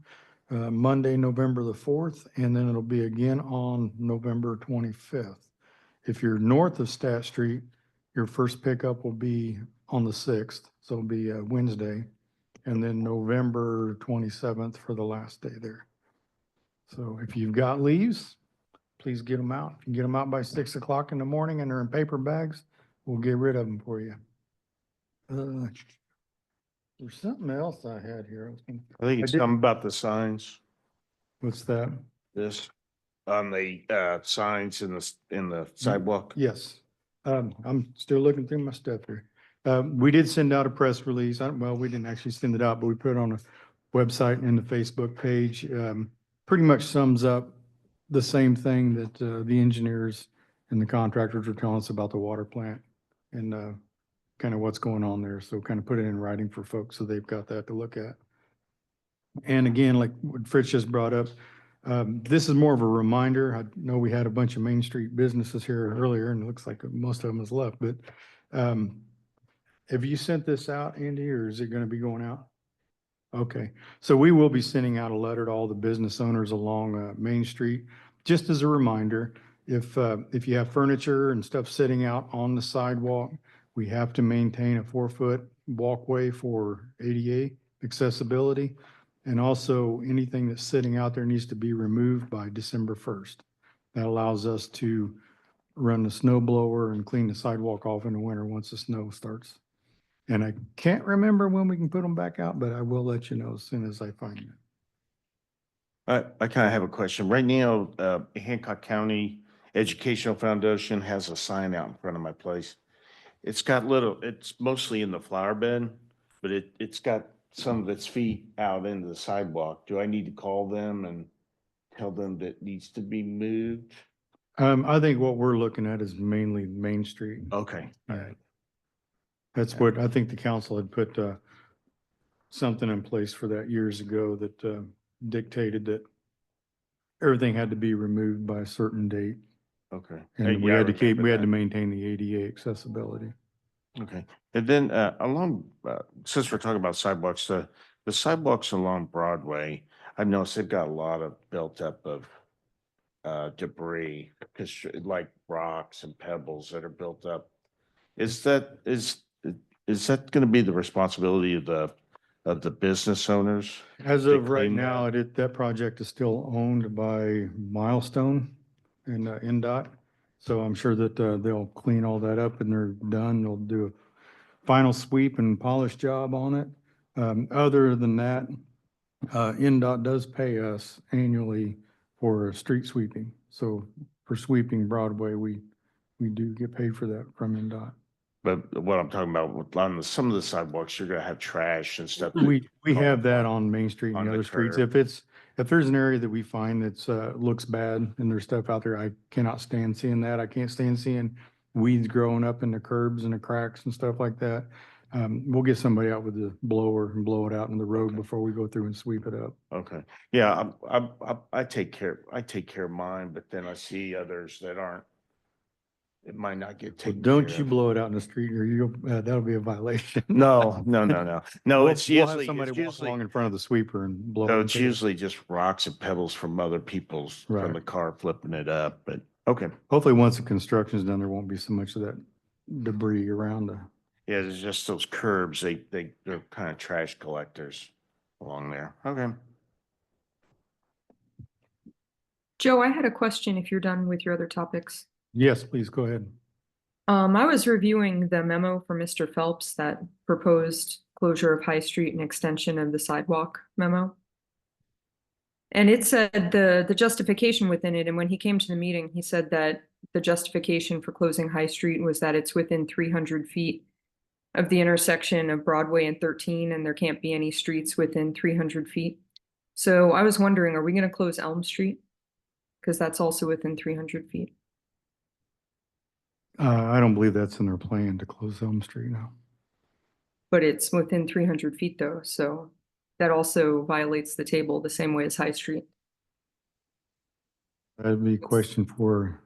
Monday, November the 4th, and then it'll be again on November 25th. If you're north of Stat Street, your first pickup will be on the 6th, so it'll be Wednesday, and then November 27th for the last day there. So if you've got leaves, please get them out. If you get them out by 6 o'clock in the morning and they're in paper bags, we'll get rid of them for you. There's something else I had here. I think it's something about the signs. What's that? This on the signs in the sidewalk. Yes. I'm still looking through my stuff here. We did send out a press release. Well, we didn't actually send it out, but we put it on a website and the Facebook page. Pretty much sums up the same thing that the engineers and the contractors are telling us about the water plant and kind of what's going on there. So kind of put it in writing for folks so they've got that to look at. And again, like what Fritz just brought up, this is more of a reminder. I know we had a bunch of Main Street businesses here earlier, and it looks like most of them has left, but have you sent this out, Andy, or is it going to be going out? Okay, so we will be sending out a letter to all the business owners along Main Street, just as a reminder. If you have furniture and stuff sitting out on the sidewalk, We have to maintain a 4-foot walkway for ADA accessibility. And also anything that's sitting out there needs to be removed by December 1st. That allows us to run the snow blower and clean the sidewalk off in the winter once the snow starts. And I can't remember when we can put them back out, but I will let you know as soon as I find it. I kind of have a question. Right now, Hancock County Educational Foundation has a sign out in front of my place. It's mostly in the flower bed, but it's got some of its feet out into the sidewalk. Do I need to call them and tell them that it needs to be moved? I think what we're looking at is mainly Main Street. Okay. All right. That's what I think the council had put something in place for that years ago that dictated that everything had to be removed by a certain date. Okay. And we Yeah, I had to remember that. maintain the ADA accessibility. Okay. And then since we're talking about sidewalks, the sidewalks along Broadway, I've noticed they've got a lot of built up of debris, like rocks and pebbles that are built up. Is that going to be the responsibility of the business owners? As to of right clean now, that? that project is still owned by Milestone and INDOT. So I'm sure that they'll clean all that up and they're done. They'll do a final sweep and polish job on it. Other than that, INDOT does pay us annually for street sweeping. So for sweeping Broadway, we do get paid for that from INDOT. But what I'm talking about on some of the sidewalks, you're gonna have trash and stuff. We have that on Main Street On and the the other streets. curb. If there's an area that we find that's looks bad and there's stuff out there, I cannot stand seeing that. I can't stand seeing weeds growing up in the curbs and the cracks and stuff like that. We'll get somebody out with the blower and blow it out in the road before we go through and sweep it up. Okay, yeah, I take care of mine, but then I see others that aren't. It might not get So taken don't care you of. blow it out in the street or that'll be a violation. No. No, We'll it's have usually, somebody it's walk usually, along in front of the sweeper and blow no, it. it's into the- usually just rocks and pebbles from other people's, from Right. the car flipping it up, but, okay. Hopefully, once the construction's done, there won't be so much of that debris around the. Yeah, there's just those curbs, they're kind of trash collectors along there. Okay. Joe, I had a question if you're done with your other topics. Yes, please go ahead. I was reviewing the memo from Mr. Phelps that proposed closure of High Street and extension of the sidewalk memo. And it said the justification within it, and when he came to the meeting, he said that the justification for closing High Street was that it's within 300 feet of the intersection of Broadway and 13, and there can't be any streets within 300 feet. So I was wondering, are we going to close Elm Street? Because that's also within 300 feet. I don't believe that's in their plan to close Elm Street now. But it's within 300 feet though, so that also violates the table the same way as High Street. That'd be a question for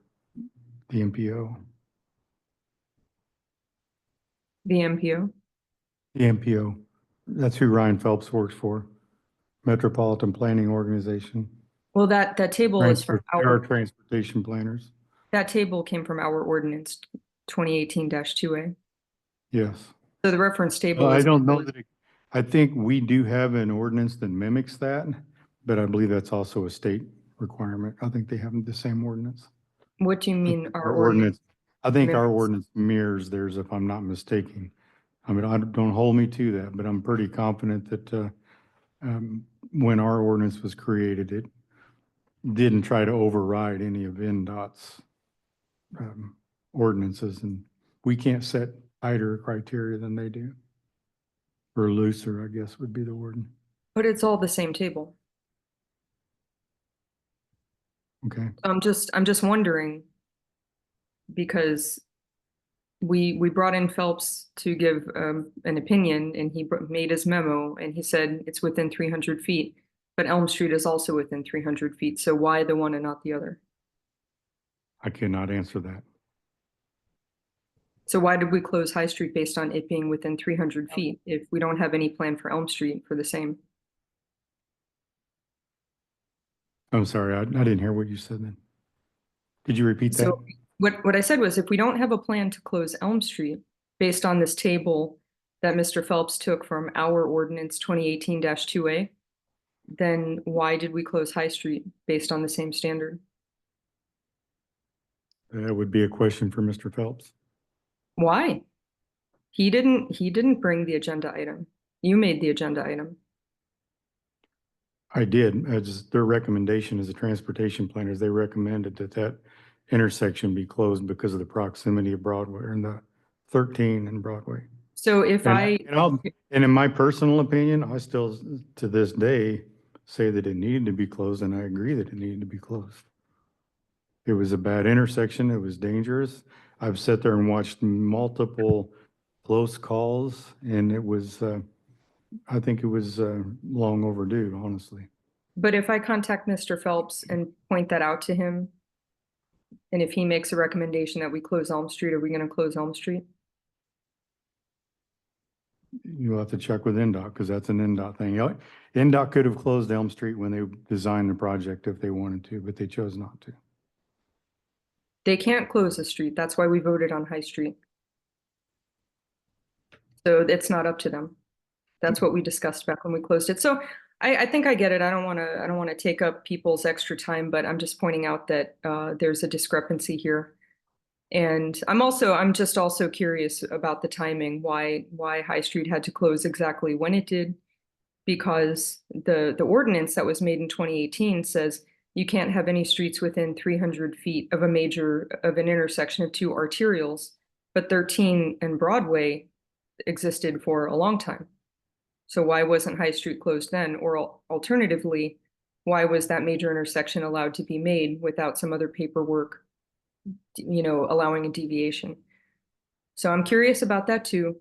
the MPO. The MPO? The MPO, that's who Ryan Phelps works for, Metropolitan Planning Organization. Well, that table is from Our our, transportation planners. that table came from our ordinance 2018-2A. Yes. So the reference table Well, I is. don't know that, I think we do have an ordinance that mimics that, but I believe that's also a state requirement. I think they have the same ordinance. What do you mean Our our ordinance? I think our mimics? ordinance mirrors theirs, if I'm not mistaken. I mean, don't hold me to that, but I'm pretty confident that when our ordinance was created, it didn't try to override any of NDOT's ordinances, and we can't set tighter criteria than they do. Or looser, I guess would be the word. But it's all the same table. Okay. I'm just wondering, because we brought in Phelps to give an opinion, and he made his memo, and he said it's within 300 feet, but Elm Street is also within 300 feet. So why the one and not the other? I cannot answer that. So why did we close High Street based on it being within 300 feet if we don't have any plan for Elm Street for the same? I'm sorry, I didn't hear what you said then. Could you repeat that? So what I said was, if we don't have a plan to close Elm Street, based on this table that Mr. Phelps took from our ordinance 2018-2A, then why did we close High Street based on the same standard? That would be a question for Mr. Phelps. Why? He didn't bring the agenda item. You made the agenda item. I did, as their recommendation as a transportation planners, they recommended that that intersection be closed because of the proximity of Broadway and the 13 and Broadway. So if And in my personal opinion, I still, to this day, say that it needed to be closed, and I agree that it needed to be closed. It was a bad intersection. It was dangerous. I've sat there and watched multiple close calls, and it was, I think it was long overdue, honestly. But if I contact Mr. Phelps and point that out to him, and if he makes a recommendation that we close Elm Street, are we going to close Elm Street? You'll have to check with INDOT because that's an INDOT thing. INDOT could have closed Elm Street when they designed the project if they wanted to, but they chose not to. They can't close the street. That's why we voted on High Street. So it's not up to them. That's what we discussed back when we closed it. So I think I get it. I don't want to take up people's extra time, but I'm just pointing out that there's a discrepancy here. And I'm just also curious about the timing, why High Street had to close exactly when it did, because the ordinance that was made in 2018 says you can't have any streets within 300 feet of an intersection of two arterials, but 13 and Broadway existed for a long time. So why wasn't High Street closed then? Or alternatively, why was that major intersection allowed to be made without some other paperwork, allowing a deviation? So I'm curious about that too.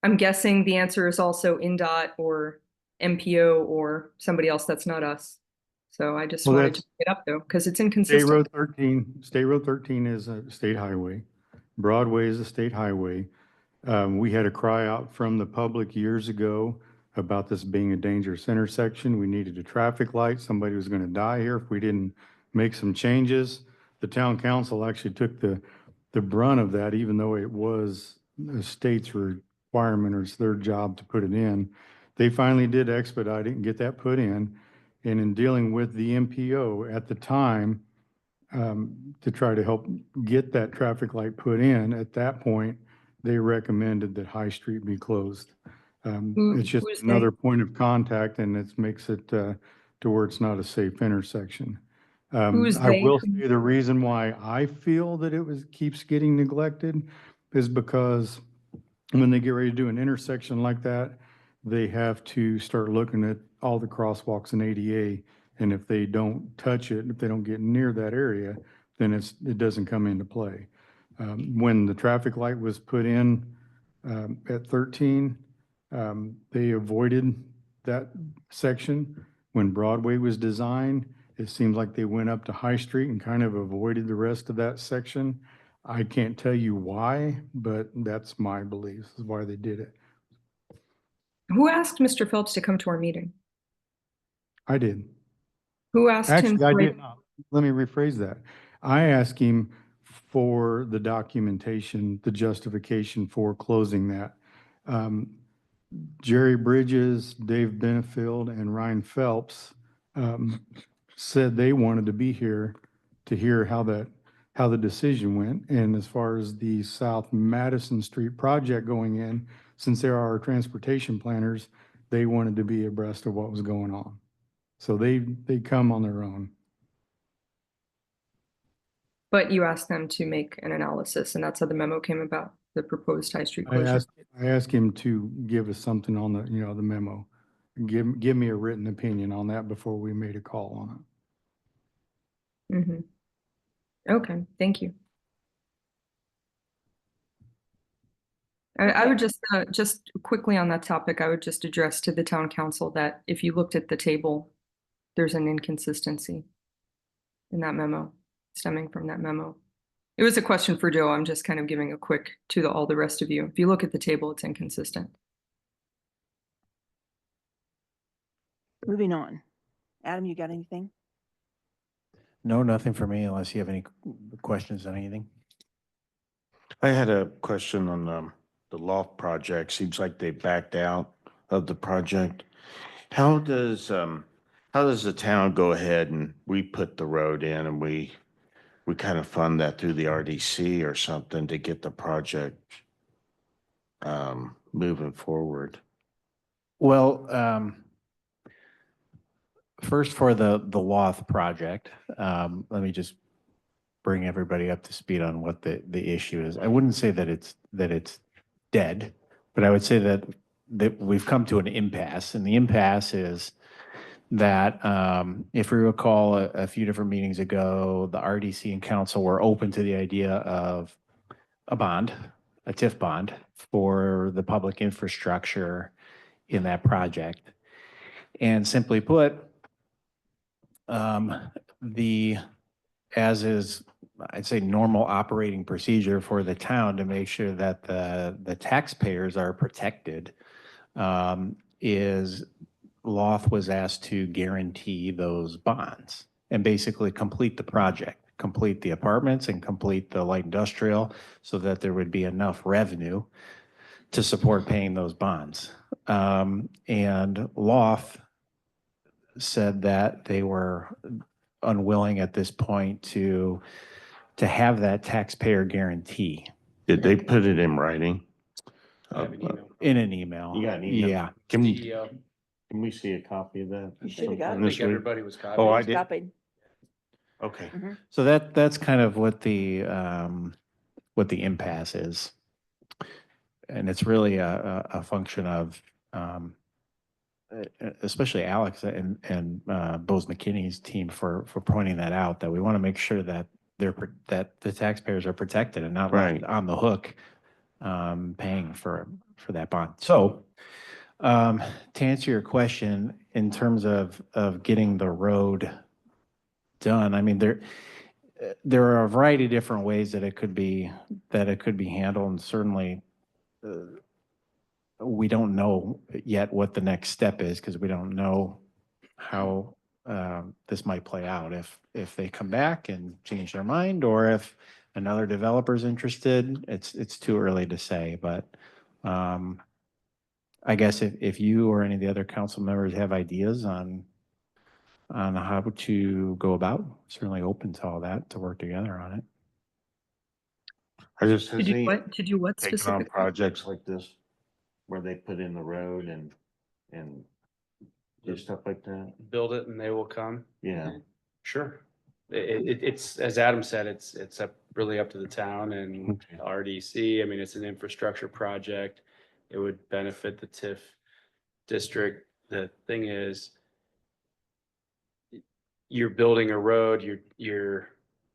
I'm guessing the answer is also INDOT or MPO or somebody else that's not us. So I just wanted to pick it up though, because it's inconsistent. State Road 13 is a state highway. Broadway is a state highway. We had a cry out from the public years ago about this being a dangerous intersection. We needed a traffic light. Somebody was going to die here if we didn't make some changes. The town council actually took the brunt of that, even though it was the state's requirement or it's their job to put it in. They finally did expedite it and get that put in. And in dealing with the MPO at the time, to try to help get that traffic light put in, at that point, they recommended that High Street be closed. It's just another point of contact, and it makes it to where it's not a safe intersection. I will say the reason why I feel that keeps getting neglected is because when they get ready to do an intersection like that, they have to start looking at all the crosswalks in ADA. And if they don't touch it, if they don't get near that area, then it doesn't come into play. When the traffic light was put in at 13, they avoided that section. When Broadway was designed, it seems like they went up to High Street and kind of avoided the rest of that section. I can't tell you why, but that's my belief, is why they did it. Who asked Mr. Phelps to come to our meeting? I did. Who asked him? Actually, I did not. Let me rephrase that. I asked him for the documentation, the justification for closing that. Jerry Bridges, Dave Benefield, and Ryan Phelps said they wanted to be here to hear how the decision went. And as far as the South Madison Street project going in, since they are our transportation planners, they wanted to be abreast of what was going on. So they come on their own. But you asked them to make an analysis, and that's how the memo came about, the proposed High Street closure. I asked him to give us something on the memo. Give me a written opinion on that before we made a call on it. Mm-hmm. Okay, thank you. I would just quickly on that topic, I would just address to the town council that if you looked at the table, there's an inconsistency in that memo, stemming from that memo. It was a question for Joe. I'm just kind of giving a quick to all the rest of you. If you look at the table, it's inconsistent. Moving on. Adam, you got anything? No, nothing for me unless you have any questions on anything. I had a question on the loft project. Seems like they backed out of the project. How does the town go ahead and we put the road in and we kind of fund that through the RDC or something to get the project moving forward? Well, first for the Loth project, let me just bring everybody up to speed on what the issue is. I wouldn't say that it's dead, but I would say that we've come to an impasse, and the impasse is that if we recall a few different meetings ago, the RDC and council were open to the idea of a bond, a TIF bond for the public infrastructure in that project. And simply put, as is, I'd say, normal operating procedure for the town to make sure that the taxpayers are protected, is Loth was asked to guarantee those bonds and basically complete the project, complete the apartments and complete the light industrial so that there would be enough revenue to support paying those bonds. And Loth said that they were unwilling at this point to have that taxpayer guarantee. Did they put it in writing? In an email. You got an email? Yeah. Can we see a copy of that? You should have got sometime it. this week? Everybody was copied. Oh, I It's did? copied. Okay. So that's kind of what the impasse is. And it's really a function of, especially Alex and Bose McKinney's team for pointing that out, that we want to make sure that that the taxpayers are protected and not left on the hook paying for that bond. So to answer your question, in terms of getting the road done, I mean, there are a variety of different ways that it could be handled, and certainly we don't know yet what the next step is because we don't know how this might play out. If they come back and change their mind, or if another developer's interested, it's too early to say. But I guess if you or any of the other council members have ideas on how to go about, certainly open to all that, to work together on it. I just To do what taking on specifically? projects like this where they put in the road and do stuff like that. Build it and they will come. Yeah. Sure. It's, as Adam said, it's really up to the town and RDC. I mean, it's an infrastructure project. It would benefit the TIF district. The thing is, you're building a road, you're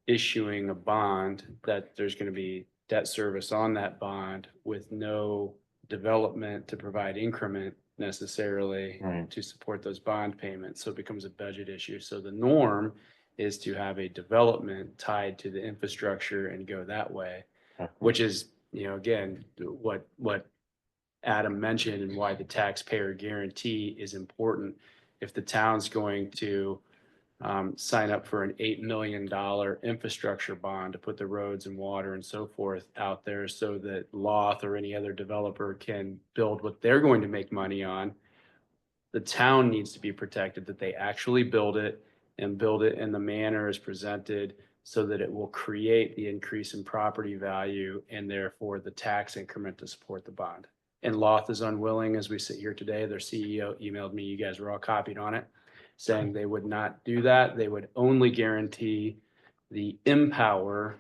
issuing a bond that there's going to be debt service on that bond with no development to provide increment necessarily to support those bond payments. So it becomes a budget issue. So the norm is to have a development tied to the infrastructure and go that way, which is, again, what Adam mentioned and why the taxpayer guarantee is important. If the town's going to sign up for an $8 million infrastructure bond to put the roads and water and so forth out there so that Loth or any other developer can build what they're going to make money on, the town needs to be protected that they actually build it and build it in the manner as presented so that it will create the increase in property value and therefore the tax increment to support the bond. And Loth is unwilling as we sit here today. Their CEO emailed me, you guys were all copied on it, saying they would not do that. They would only guarantee the Empower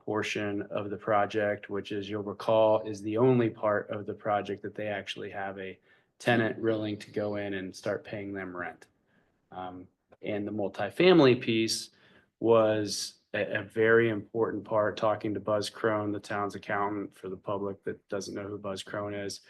portion of the project, which, as you'll recall, is the only part of the project that they actually have a tenant willing to go in and start paying them rent. And the multifamily piece was a very important part, talking to Buzz Crone, the town's accountant, for the public that doesn't know who Buzz Crone is.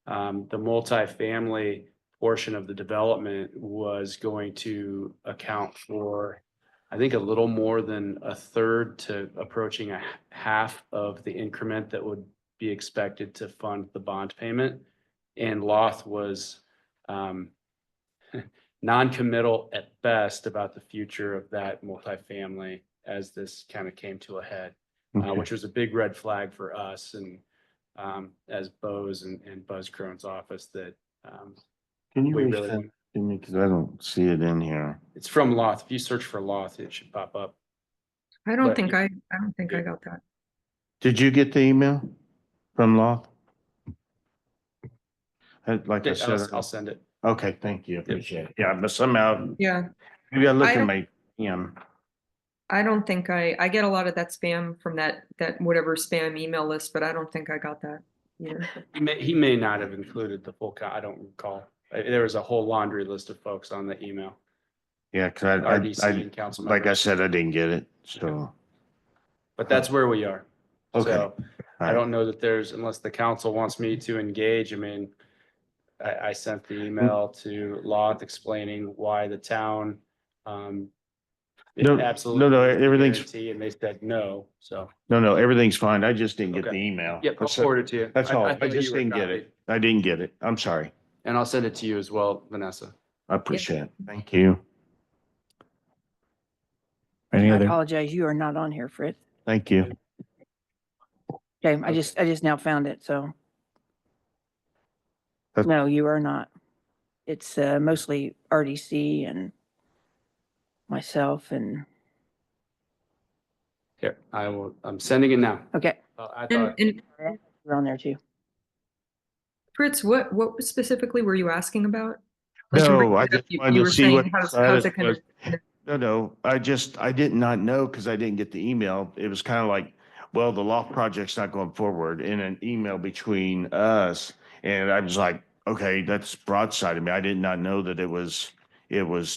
The multifamily portion of the development was going to account for, I think, a little more than a third to approaching a half of the increment that would be expected to fund the bond payment. And Loth was non-committal at best about the future of that multifamily as this kind of came to a head. Okay. which was a big red flag for us and as Bose and Buzz Crone's office that Can you we resend really, it to me? Because I don't see it in here. it's from Loth. If you search for Loth, it should pop up. I don't But think you- I don't think I got that. Did you get the email from Loth? Like I said. I'll send it. Okay, thank you. Appreciate it. Yeah, but somehow, Yeah, maybe I look I at don't- my, I don't think I get a lot of that spam from that whatever spam email list, but I don't think I got that either. He may not have included the full count. I don't recall. There was a whole laundry list of folks on the email. yeah, because RDC and council like I members. said, I didn't get it, so. But that's where we are. Okay. So I All right. don't know that there's, unless the council wants me to engage, I mean, I sent the email to Loth explaining why the town No, absolutely no, needs a everything's- guarantee, and they said no, so. No, everything's fine. I just didn't get the Okay. email. Yep, I'll forward it to you. That's all. I thought just you were didn't get copied. it. I didn't get it. I'm sorry. And I'll send it to you as well, Vanessa. I appreciate it. Thank you. Any I other? apologize, you are not on here, Fritz. Thank you. Okay, I just now found it, so. That's- No, you are not. It's mostly RDC and myself and, Here, I'm sending it now. okay, I And, thought, and you're on there too. Fritz, what specifically were you asking about? Like, you No, bring I it up, just you wanted to were see saying, what how's status it gonna? was. No, I did not know because I didn't get the email. It was kind of like, well, the loft project's not going forward in an email between us. And I was like, okay, that's broadside of me. I did not know that it was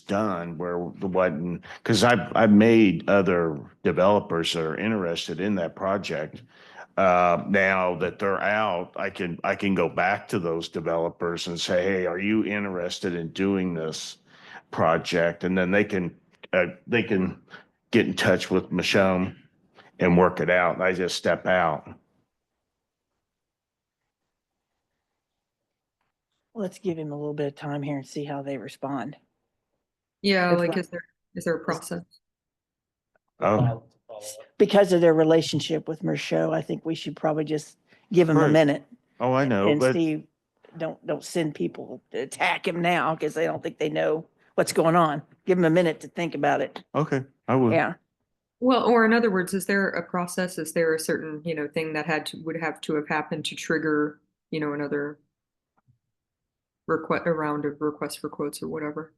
done where the wasn't, because I've made other developers that are interested in that project. Now that they're out, I can go back to those developers and say, hey, are you interested in doing this project? And then they can get in touch with Michonne and work it out. I just step out. Let's give him a little bit of time here and see how they respond. Yeah, That's like, fine. is there a process? Oh, Because of their relationship with Michelle, I think we should probably just give him a Right. minute oh, I know, and but see, don't send people to attack him now because they don't think they know what's going on. Give him a minute to think about it. okay, I will. Yeah. Well, or in other words, is there a process? Is there a certain, thing that would have to have happened to trigger, another a round of requests for quotes or whatever?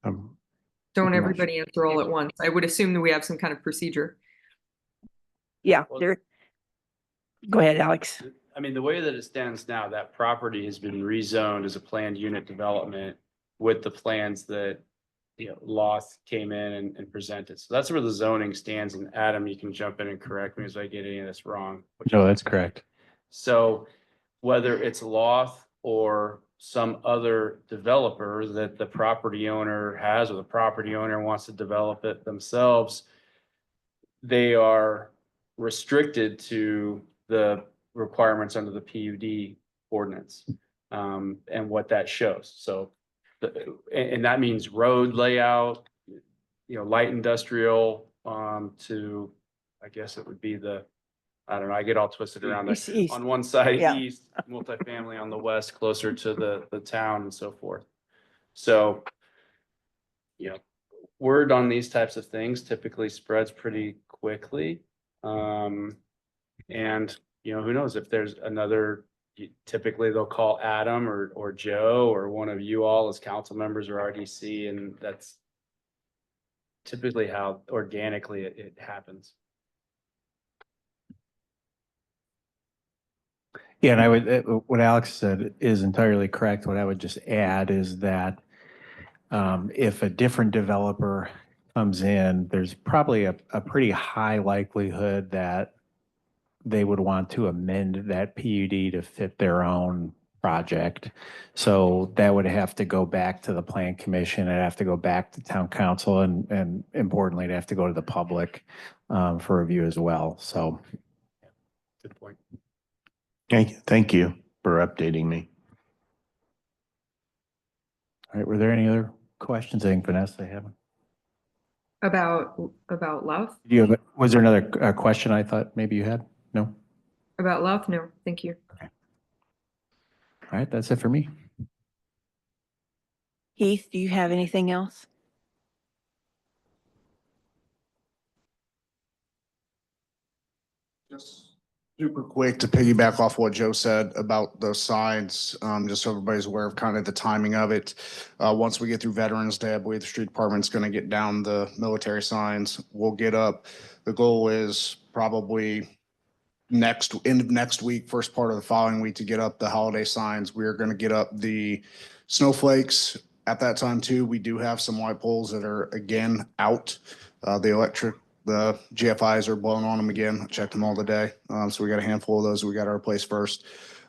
Um, Don't I'm not everybody answer all at once. I would assume that we have some kind of procedure. Yeah, Well- there. Go ahead, Alex. I mean, the way that it stands now, that property has been rezoned as a planned unit development with the plans that, Loth came in and presented. So that's where the zoning stands. And Adam, you can jump in and correct me if I get any of this wrong. No, that's correct. So whether it's Loth or some other developer that the property owner has, or the property owner wants to develop it themselves, they are restricted to the requirements under the PUD ordinance, and what that shows. So, and that means road layout, light industrial, to, I guess it would be I don't know, I get all twisted around. East. On one side, Yeah. east, multifamily on the west, closer to the town and so forth. So, word on these types of things typically spreads pretty quickly. And, who knows if there's another, typically they'll call Adam or Joe or one of you all as council members or RDC, and that's typically how organically it happens. Yeah, and I would, what Alex said is entirely correct. What I would just add is that if a different developer comes in, there's probably a pretty high likelihood that they would want to amend that PUD to fit their own project. So that would have to go back to the plan commission. It'd have to go back to town council and importantly, it'd have to go to the public for review as well. So. Good point. Thank you for updating me. All right, were there any other questions? I think Vanessa, I haven't. About Louth? Was there another question I thought maybe you had? No? About Louth? No, thank you. All right, that's it for me. Heath, do you have anything else? Just super quick to piggyback off what Joe said about those signs, just so everybody's aware of kind of the timing of it. Once we get through Veterans Day, I believe the street department's gonna get down the military signs. We'll get up. The goal is probably end of next week, first part of the following week to get up the holiday signs. We're gonna get up the snowflakes at that time too. We do have some light poles that are again out. The GFIs are blowing on them again. I checked them all today. So we got a handful of those we got to replace first.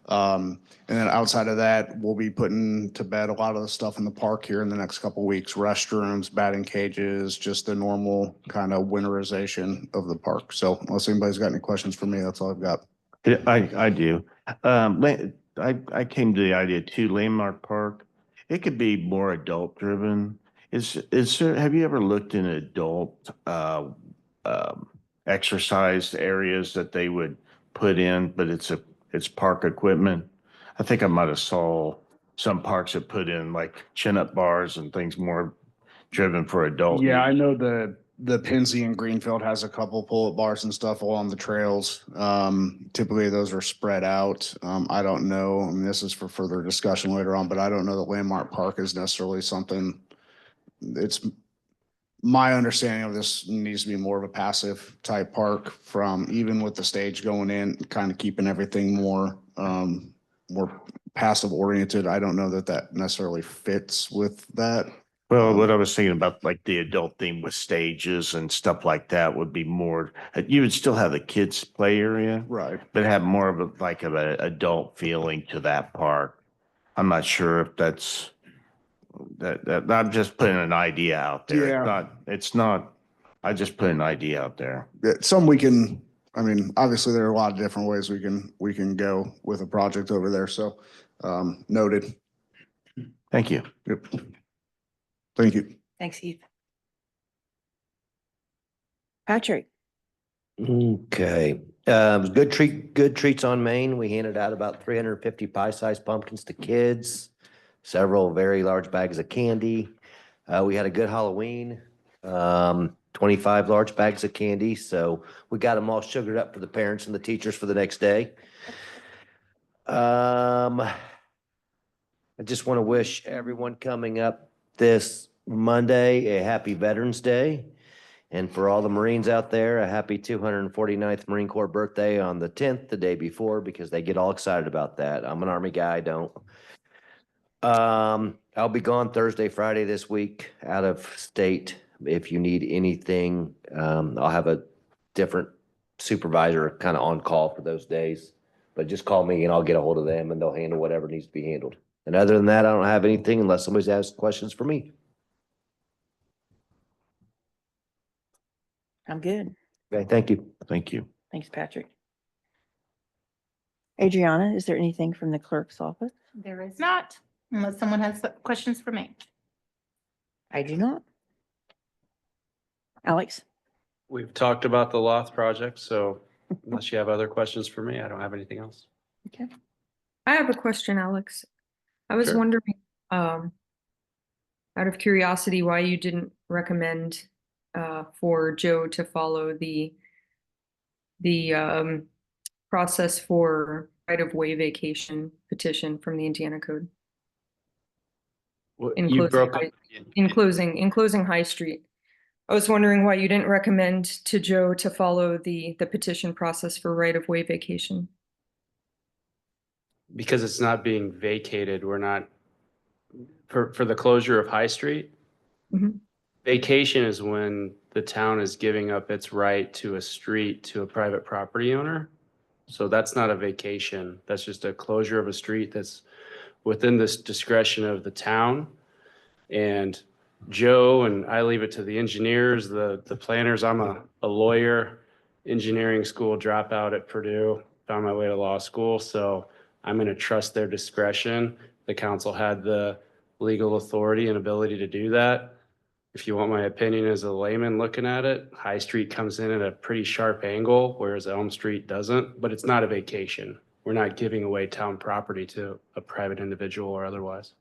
And then outside of that, we'll be putting to bed a lot of the stuff in the park here in the next couple of weeks. Restrooms, batting cages, just the normal kind of winterization of the park. So unless anybody's got any questions for me, that's all I've got. I do. I came to the idea too, Landmark Park, it could be more adult driven. Have you ever looked in adult exercise areas that they would put in, but it's park equipment? I think I might have saw some parks that put in like chin-up bars and things more driven for adult. Yeah, I use. know the Pennsy in Greenfield has a couple pull-up bars and stuff along the trails. Typically those are spread out. I don't know, I mean, this is for further discussion later on, but I don't know that Landmark Park is necessarily something. It's my understanding of this needs to be more of a passive type park from even with the stage going in, kind of keeping everything more passive oriented. I don't know that that necessarily fits with that. Well, what I was thinking about, like the adult theme with stages and stuff like that would be more, you would still have the kids play area, Right. but have more of an adult feeling to that park. I'm not sure if that's, that I'm just putting an idea out there. Yeah. It's not, I just put an idea out there. Some we can, I mean, obviously there are a lot of different ways we can go with a project over there. So, noted. Thank you. Yep. Thank you. Thanks, Heath. Patrick, Okay, good treats on Main. We handed out about 350 pie-sized pumpkins to kids, several very large bags of candy. We had a good Halloween, 25 large bags of candy. So we got them all sugared up for the parents and the teachers for the next day. I just want to wish everyone coming up this Monday a happy Veterans Day. And for all the Marines out there, a happy 249th Marine Corps birthday on the 10th, the day before, because they get all excited about that. I'm an Army guy, I don't. I'll be gone Thursday, Friday this week, out of state. If you need anything, I'll have a different supervisor kind of on call for those days. But just call me and I'll get a hold of them and they'll handle whatever needs to be handled. And other than that, I don't have anything unless somebody's asked questions for me. I'm good. Okay, thank you. Thank you. Thanks, Patrick. Adriana, is there anything from the clerk's office? There is not, unless someone has questions for me. I do not. Alex? We've talked about the Loth project, so unless you have other questions for me, I don't have anything else. Okay. I have a question, Alex. I was Sure. wondering, out of curiosity, why you didn't recommend for Joe to follow the process for right-of-way vacation petition from the Indiana Code What- in You broke up. closing High Street. I was wondering why you didn't recommend to Joe to follow the petition process for right-of-way vacation. Because it's not being vacated, we're not, for the closure of High Street. Mhm. Vacation is when the town is giving up its right to a street to a private property owner. So that's not a vacation. That's just a closure of a street that's within this discretion of the town. And Joe, and I leave it to the engineers, the planners. I'm a lawyer, engineering school dropout at Purdue, found my way to law school. So I'm going to trust their discretion. The council had the legal authority and ability to do that. if you want my opinion as a layman looking at it, High Street comes in at a pretty sharp angle, whereas Elm Street doesn't, but it's not a vacation. We're not giving away town property to a private individual or otherwise.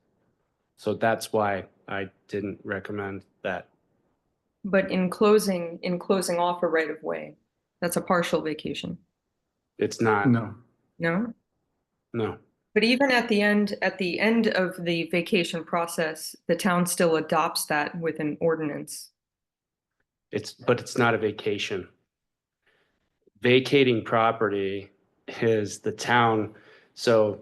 So that's why I didn't recommend that. But in closing off a right of way, that's a partial vacation. It's not. No. No? No. But even at the end of the vacation process, the town still adopts that with an ordinance. But it's not a vacation. Vacating property is the town. So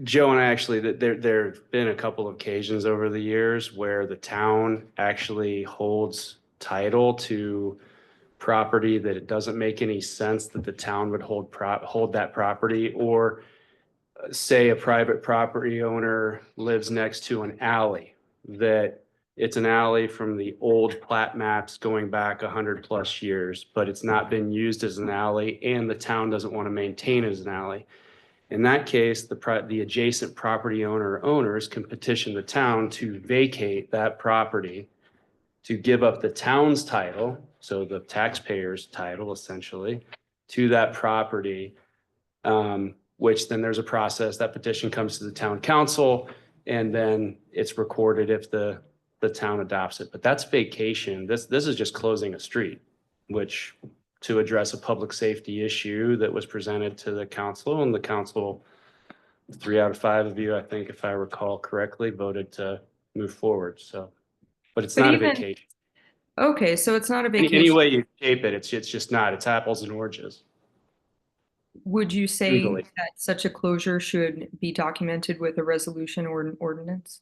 Joe and I actually, there've been a couple of occasions over the years where the town actually holds title to property that it doesn't make any sense that the town would hold that property, or say a private property owner lives next to an alley that it's an alley from the old plat maps going back 100+ years, but it's not been used as an alley and the town doesn't want to maintain it as an alley. In that case, the adjacent property owner or owners can petition the town to vacate that property, to give up the town's title, so the taxpayer's title essentially, to that property, which then there's a process. That petition comes to the town council and then it's recorded if the town adopts it. But that's vacation. This is just closing a street, which to address a public safety issue that was presented to the council, and the council, 3 out of 5 of you, I think, if I recall correctly, voted to move forward. So, but it's not a vacation. Okay, so it's not a vacation. Any way you shape it, it's just not. It's apples and oranges. Would you say Legally. that such a closure should be documented with a resolution or an ordinance?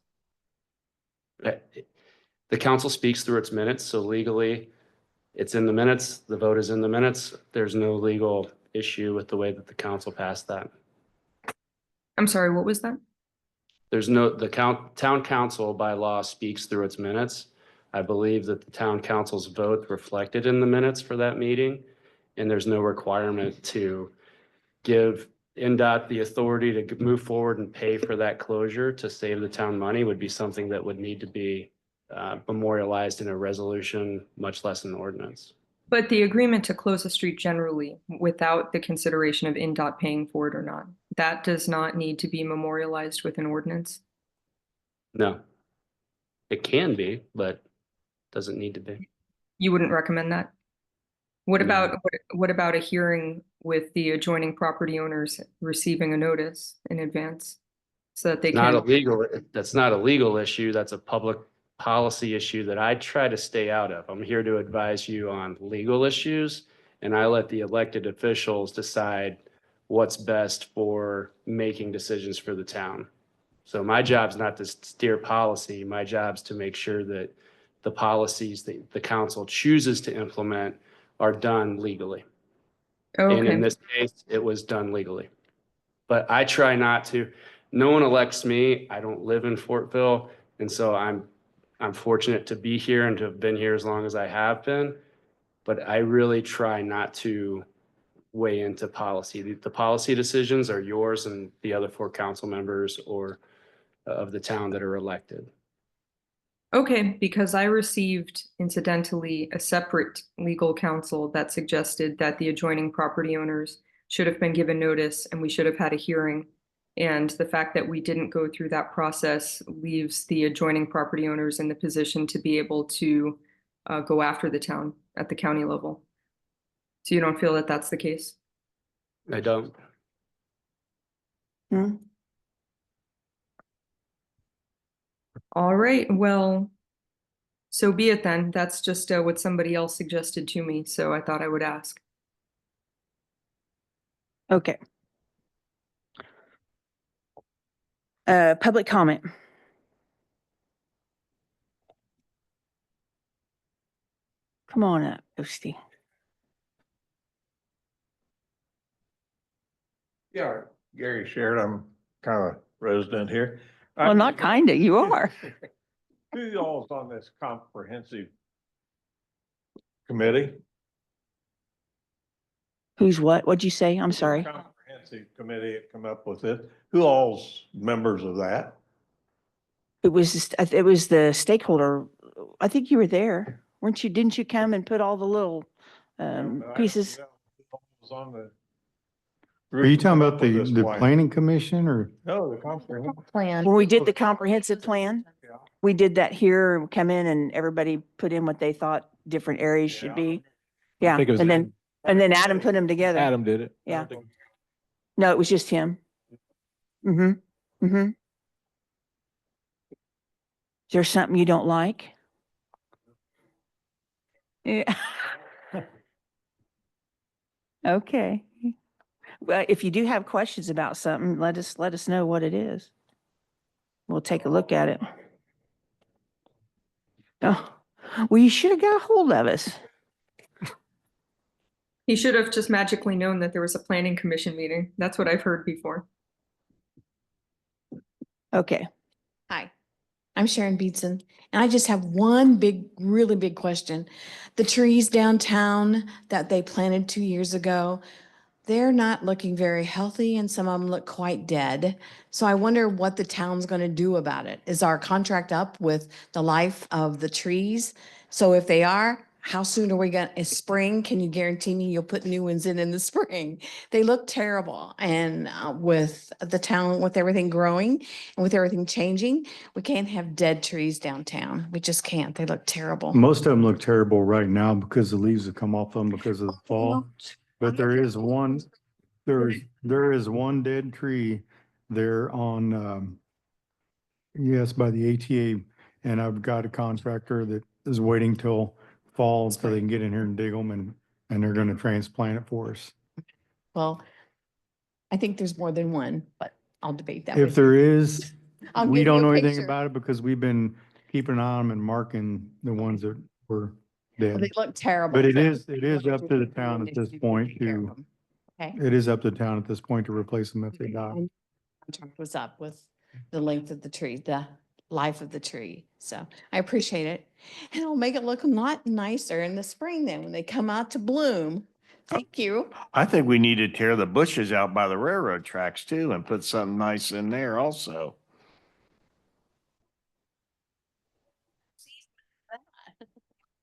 The council speaks through its minutes, so legally, it's in the minutes. The vote is in the minutes. There's no legal issue with the way that the council passed that. I'm sorry, what was that? Town council by law speaks through its minutes. I believe that the town council's vote reflected in the minutes for that meeting, and there's no requirement to give INDOT the authority to move forward and pay for that closure to save the town money. Would be something that would need to be memorialized in a resolution, much less an ordinance. But the agreement to close a street generally without the consideration of INDOT paying for it or not, that does not need to be memorialized with an ordinance? No. It can be, but doesn't need to be. You wouldn't recommend that? What No. about a hearing with the adjoining property owners receiving a notice in advance so that they Not can? illegal. That's not a legal issue. That's a public policy issue that I try to stay out of. I'm here to advise you on legal issues, and I let the elected officials decide what's best for making decisions for the town. So my job's not to steer policy. My job's to make sure that the policies that the council chooses to implement are done legally. And in this case, it was done legally. But I try not to. No one elects me. I don't live in Fortville. And so I'm fortunate to be here and to have been here as long as I have been. But I really try not to weigh into policy. The policy decisions are yours and the other 4 council members or of the town that are elected. Okay, because I received incidentally a separate legal counsel that suggested that the adjoining property owners should have been given notice and we should have had a hearing. And the fact that we didn't go through that process leaves the adjoining property owners in the position to be able to go after the town at the county level. So you don't feel that that's the case? I don't. All right, well, so be it then. That's just what somebody else suggested to me, so I thought I would ask. Okay. Public comment. Come on up, Ghosty. Yeah, Gary shared, I'm kind of resident here. Well, not kinda, you are. Who y'all's on this comprehensive committee? Who's what? What'd you say? I'm sorry. Comprehensive committee that come up with this. Who all's members of that? It was the stakeholder. I think you were there. Weren't you? Didn't you come and put all the little pieces? Are you talking about the planning commission or? No, the comprehensive. Plan. When we did the comprehensive plan, we did that here, come in and everybody put in what they thought different areas should be. Yeah, think it was and then Adam put them together. Adam did it. Yeah. No, it was just him. Mm-hmm. Mm-hmm. Is there something you don't like? Yeah. Okay. Well, if you do have questions about something, let us know what it is. We'll take a look at it. Oh, well, you should have got a hold of us. He should have just magically known that there was a planning commission meeting. That's what I've heard before. Okay. Hi, I'm Sharon Beatson, and I just have one really big question. The trees downtown that they planted 2 years ago, they're not looking very healthy and some of them look quite dead. So I wonder what the town's going to do about it. Is our contract up with the life of the trees? So if they are, how soon are we going to, is spring? Can you guarantee me you'll put new ones in the spring? They look terrible. And with the town, with everything growing and with everything changing, we can't have dead trees downtown. We just can't. They look terrible. Most of them look terrible right now because the leaves have come off them because of the fall. But there is one dead tree there on, by the ATA. And I've got a contractor that is waiting till fall so they can get in here and dig them and they're going to transplant it for us. Well, I think there's more than one, but I'll debate that. If with you. there is, I'll we give don't you a know anything picture. about it because we've been keeping an eye on them and marking the ones that were dead. They look terrible. But it so is up to the town at this point to, Okay. it is up to the town at this point to replace them if they die. And contract was up with the length of the tree, the life of the tree. So I appreciate it. And it'll make it look a lot nicer in the spring then when they come out to bloom. Thank you. I think we need to tear the bushes out by the railroad tracks too and put something nice in there also.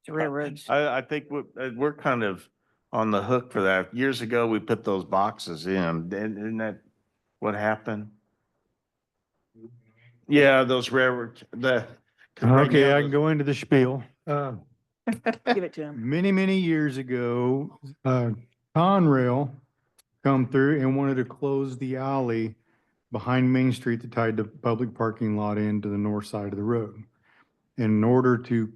Railroads. I think we're kind of on the hook for that. Years ago, we put those boxes in. Isn't that what happened? Yeah, those railroad, Okay, I can go into the spiel. Give it to him. Many years ago, Conrail come through and wanted to close the alley behind Main Street that tied the public parking lot into the north side of the road. In order to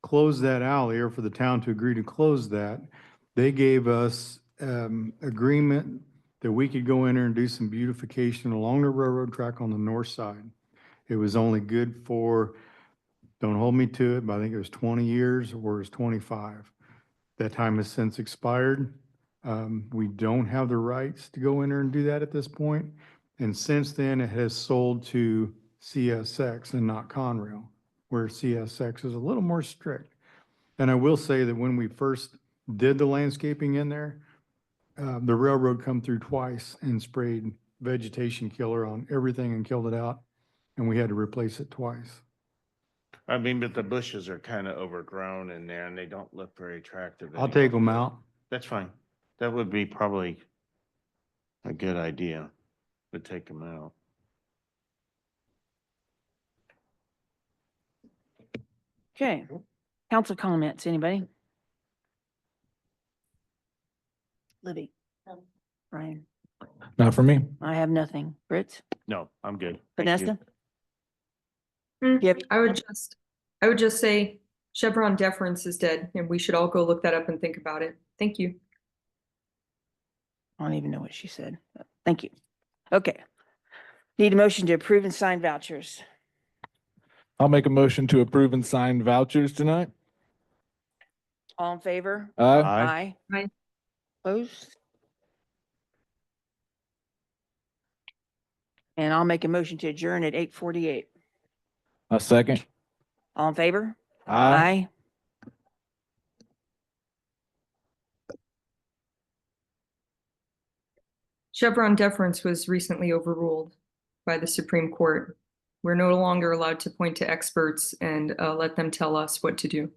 close that alley, or for the town to agree to close that, they gave us agreement that we could go in there and do some beautification along the railroad track on the north side. It was only good for, don't hold me to it, but I think it was 20 years or it was 25. That time has since expired. We don't have the rights to go in there and do that at this point. And since then, it has sold to CSX and not Conrail, where CSX is a little more strict. And I will say that when we first did the landscaping in there, the railroad come through twice and sprayed vegetation killer on everything and killed it out. And we had to replace it twice. I mean, but the bushes are kind of overgrown in there and they don't look very attractive. I'll take them out. That's fine. That would be probably a good idea to take them out. Okay. Council comments, anybody? Libby? Ryan? Not for me. I have nothing. Fritz? No, I'm good. Thank you. Vanessa? I would just say Chevron deference is dead and we should all go look that up and think about it. Thank you. I don't even know what she said. Thank you. Okay. Need a motion to approve and sign vouchers. I'll make a motion to approve and sign vouchers tonight. All in favor? Aye. Aye. Opposed? And I'll make a motion to adjourn at 8:48. A second. All in favor? Aye. Chevron deference was recently overruled by the Supreme Court. We're no longer allowed to point to experts and let them tell us what to do.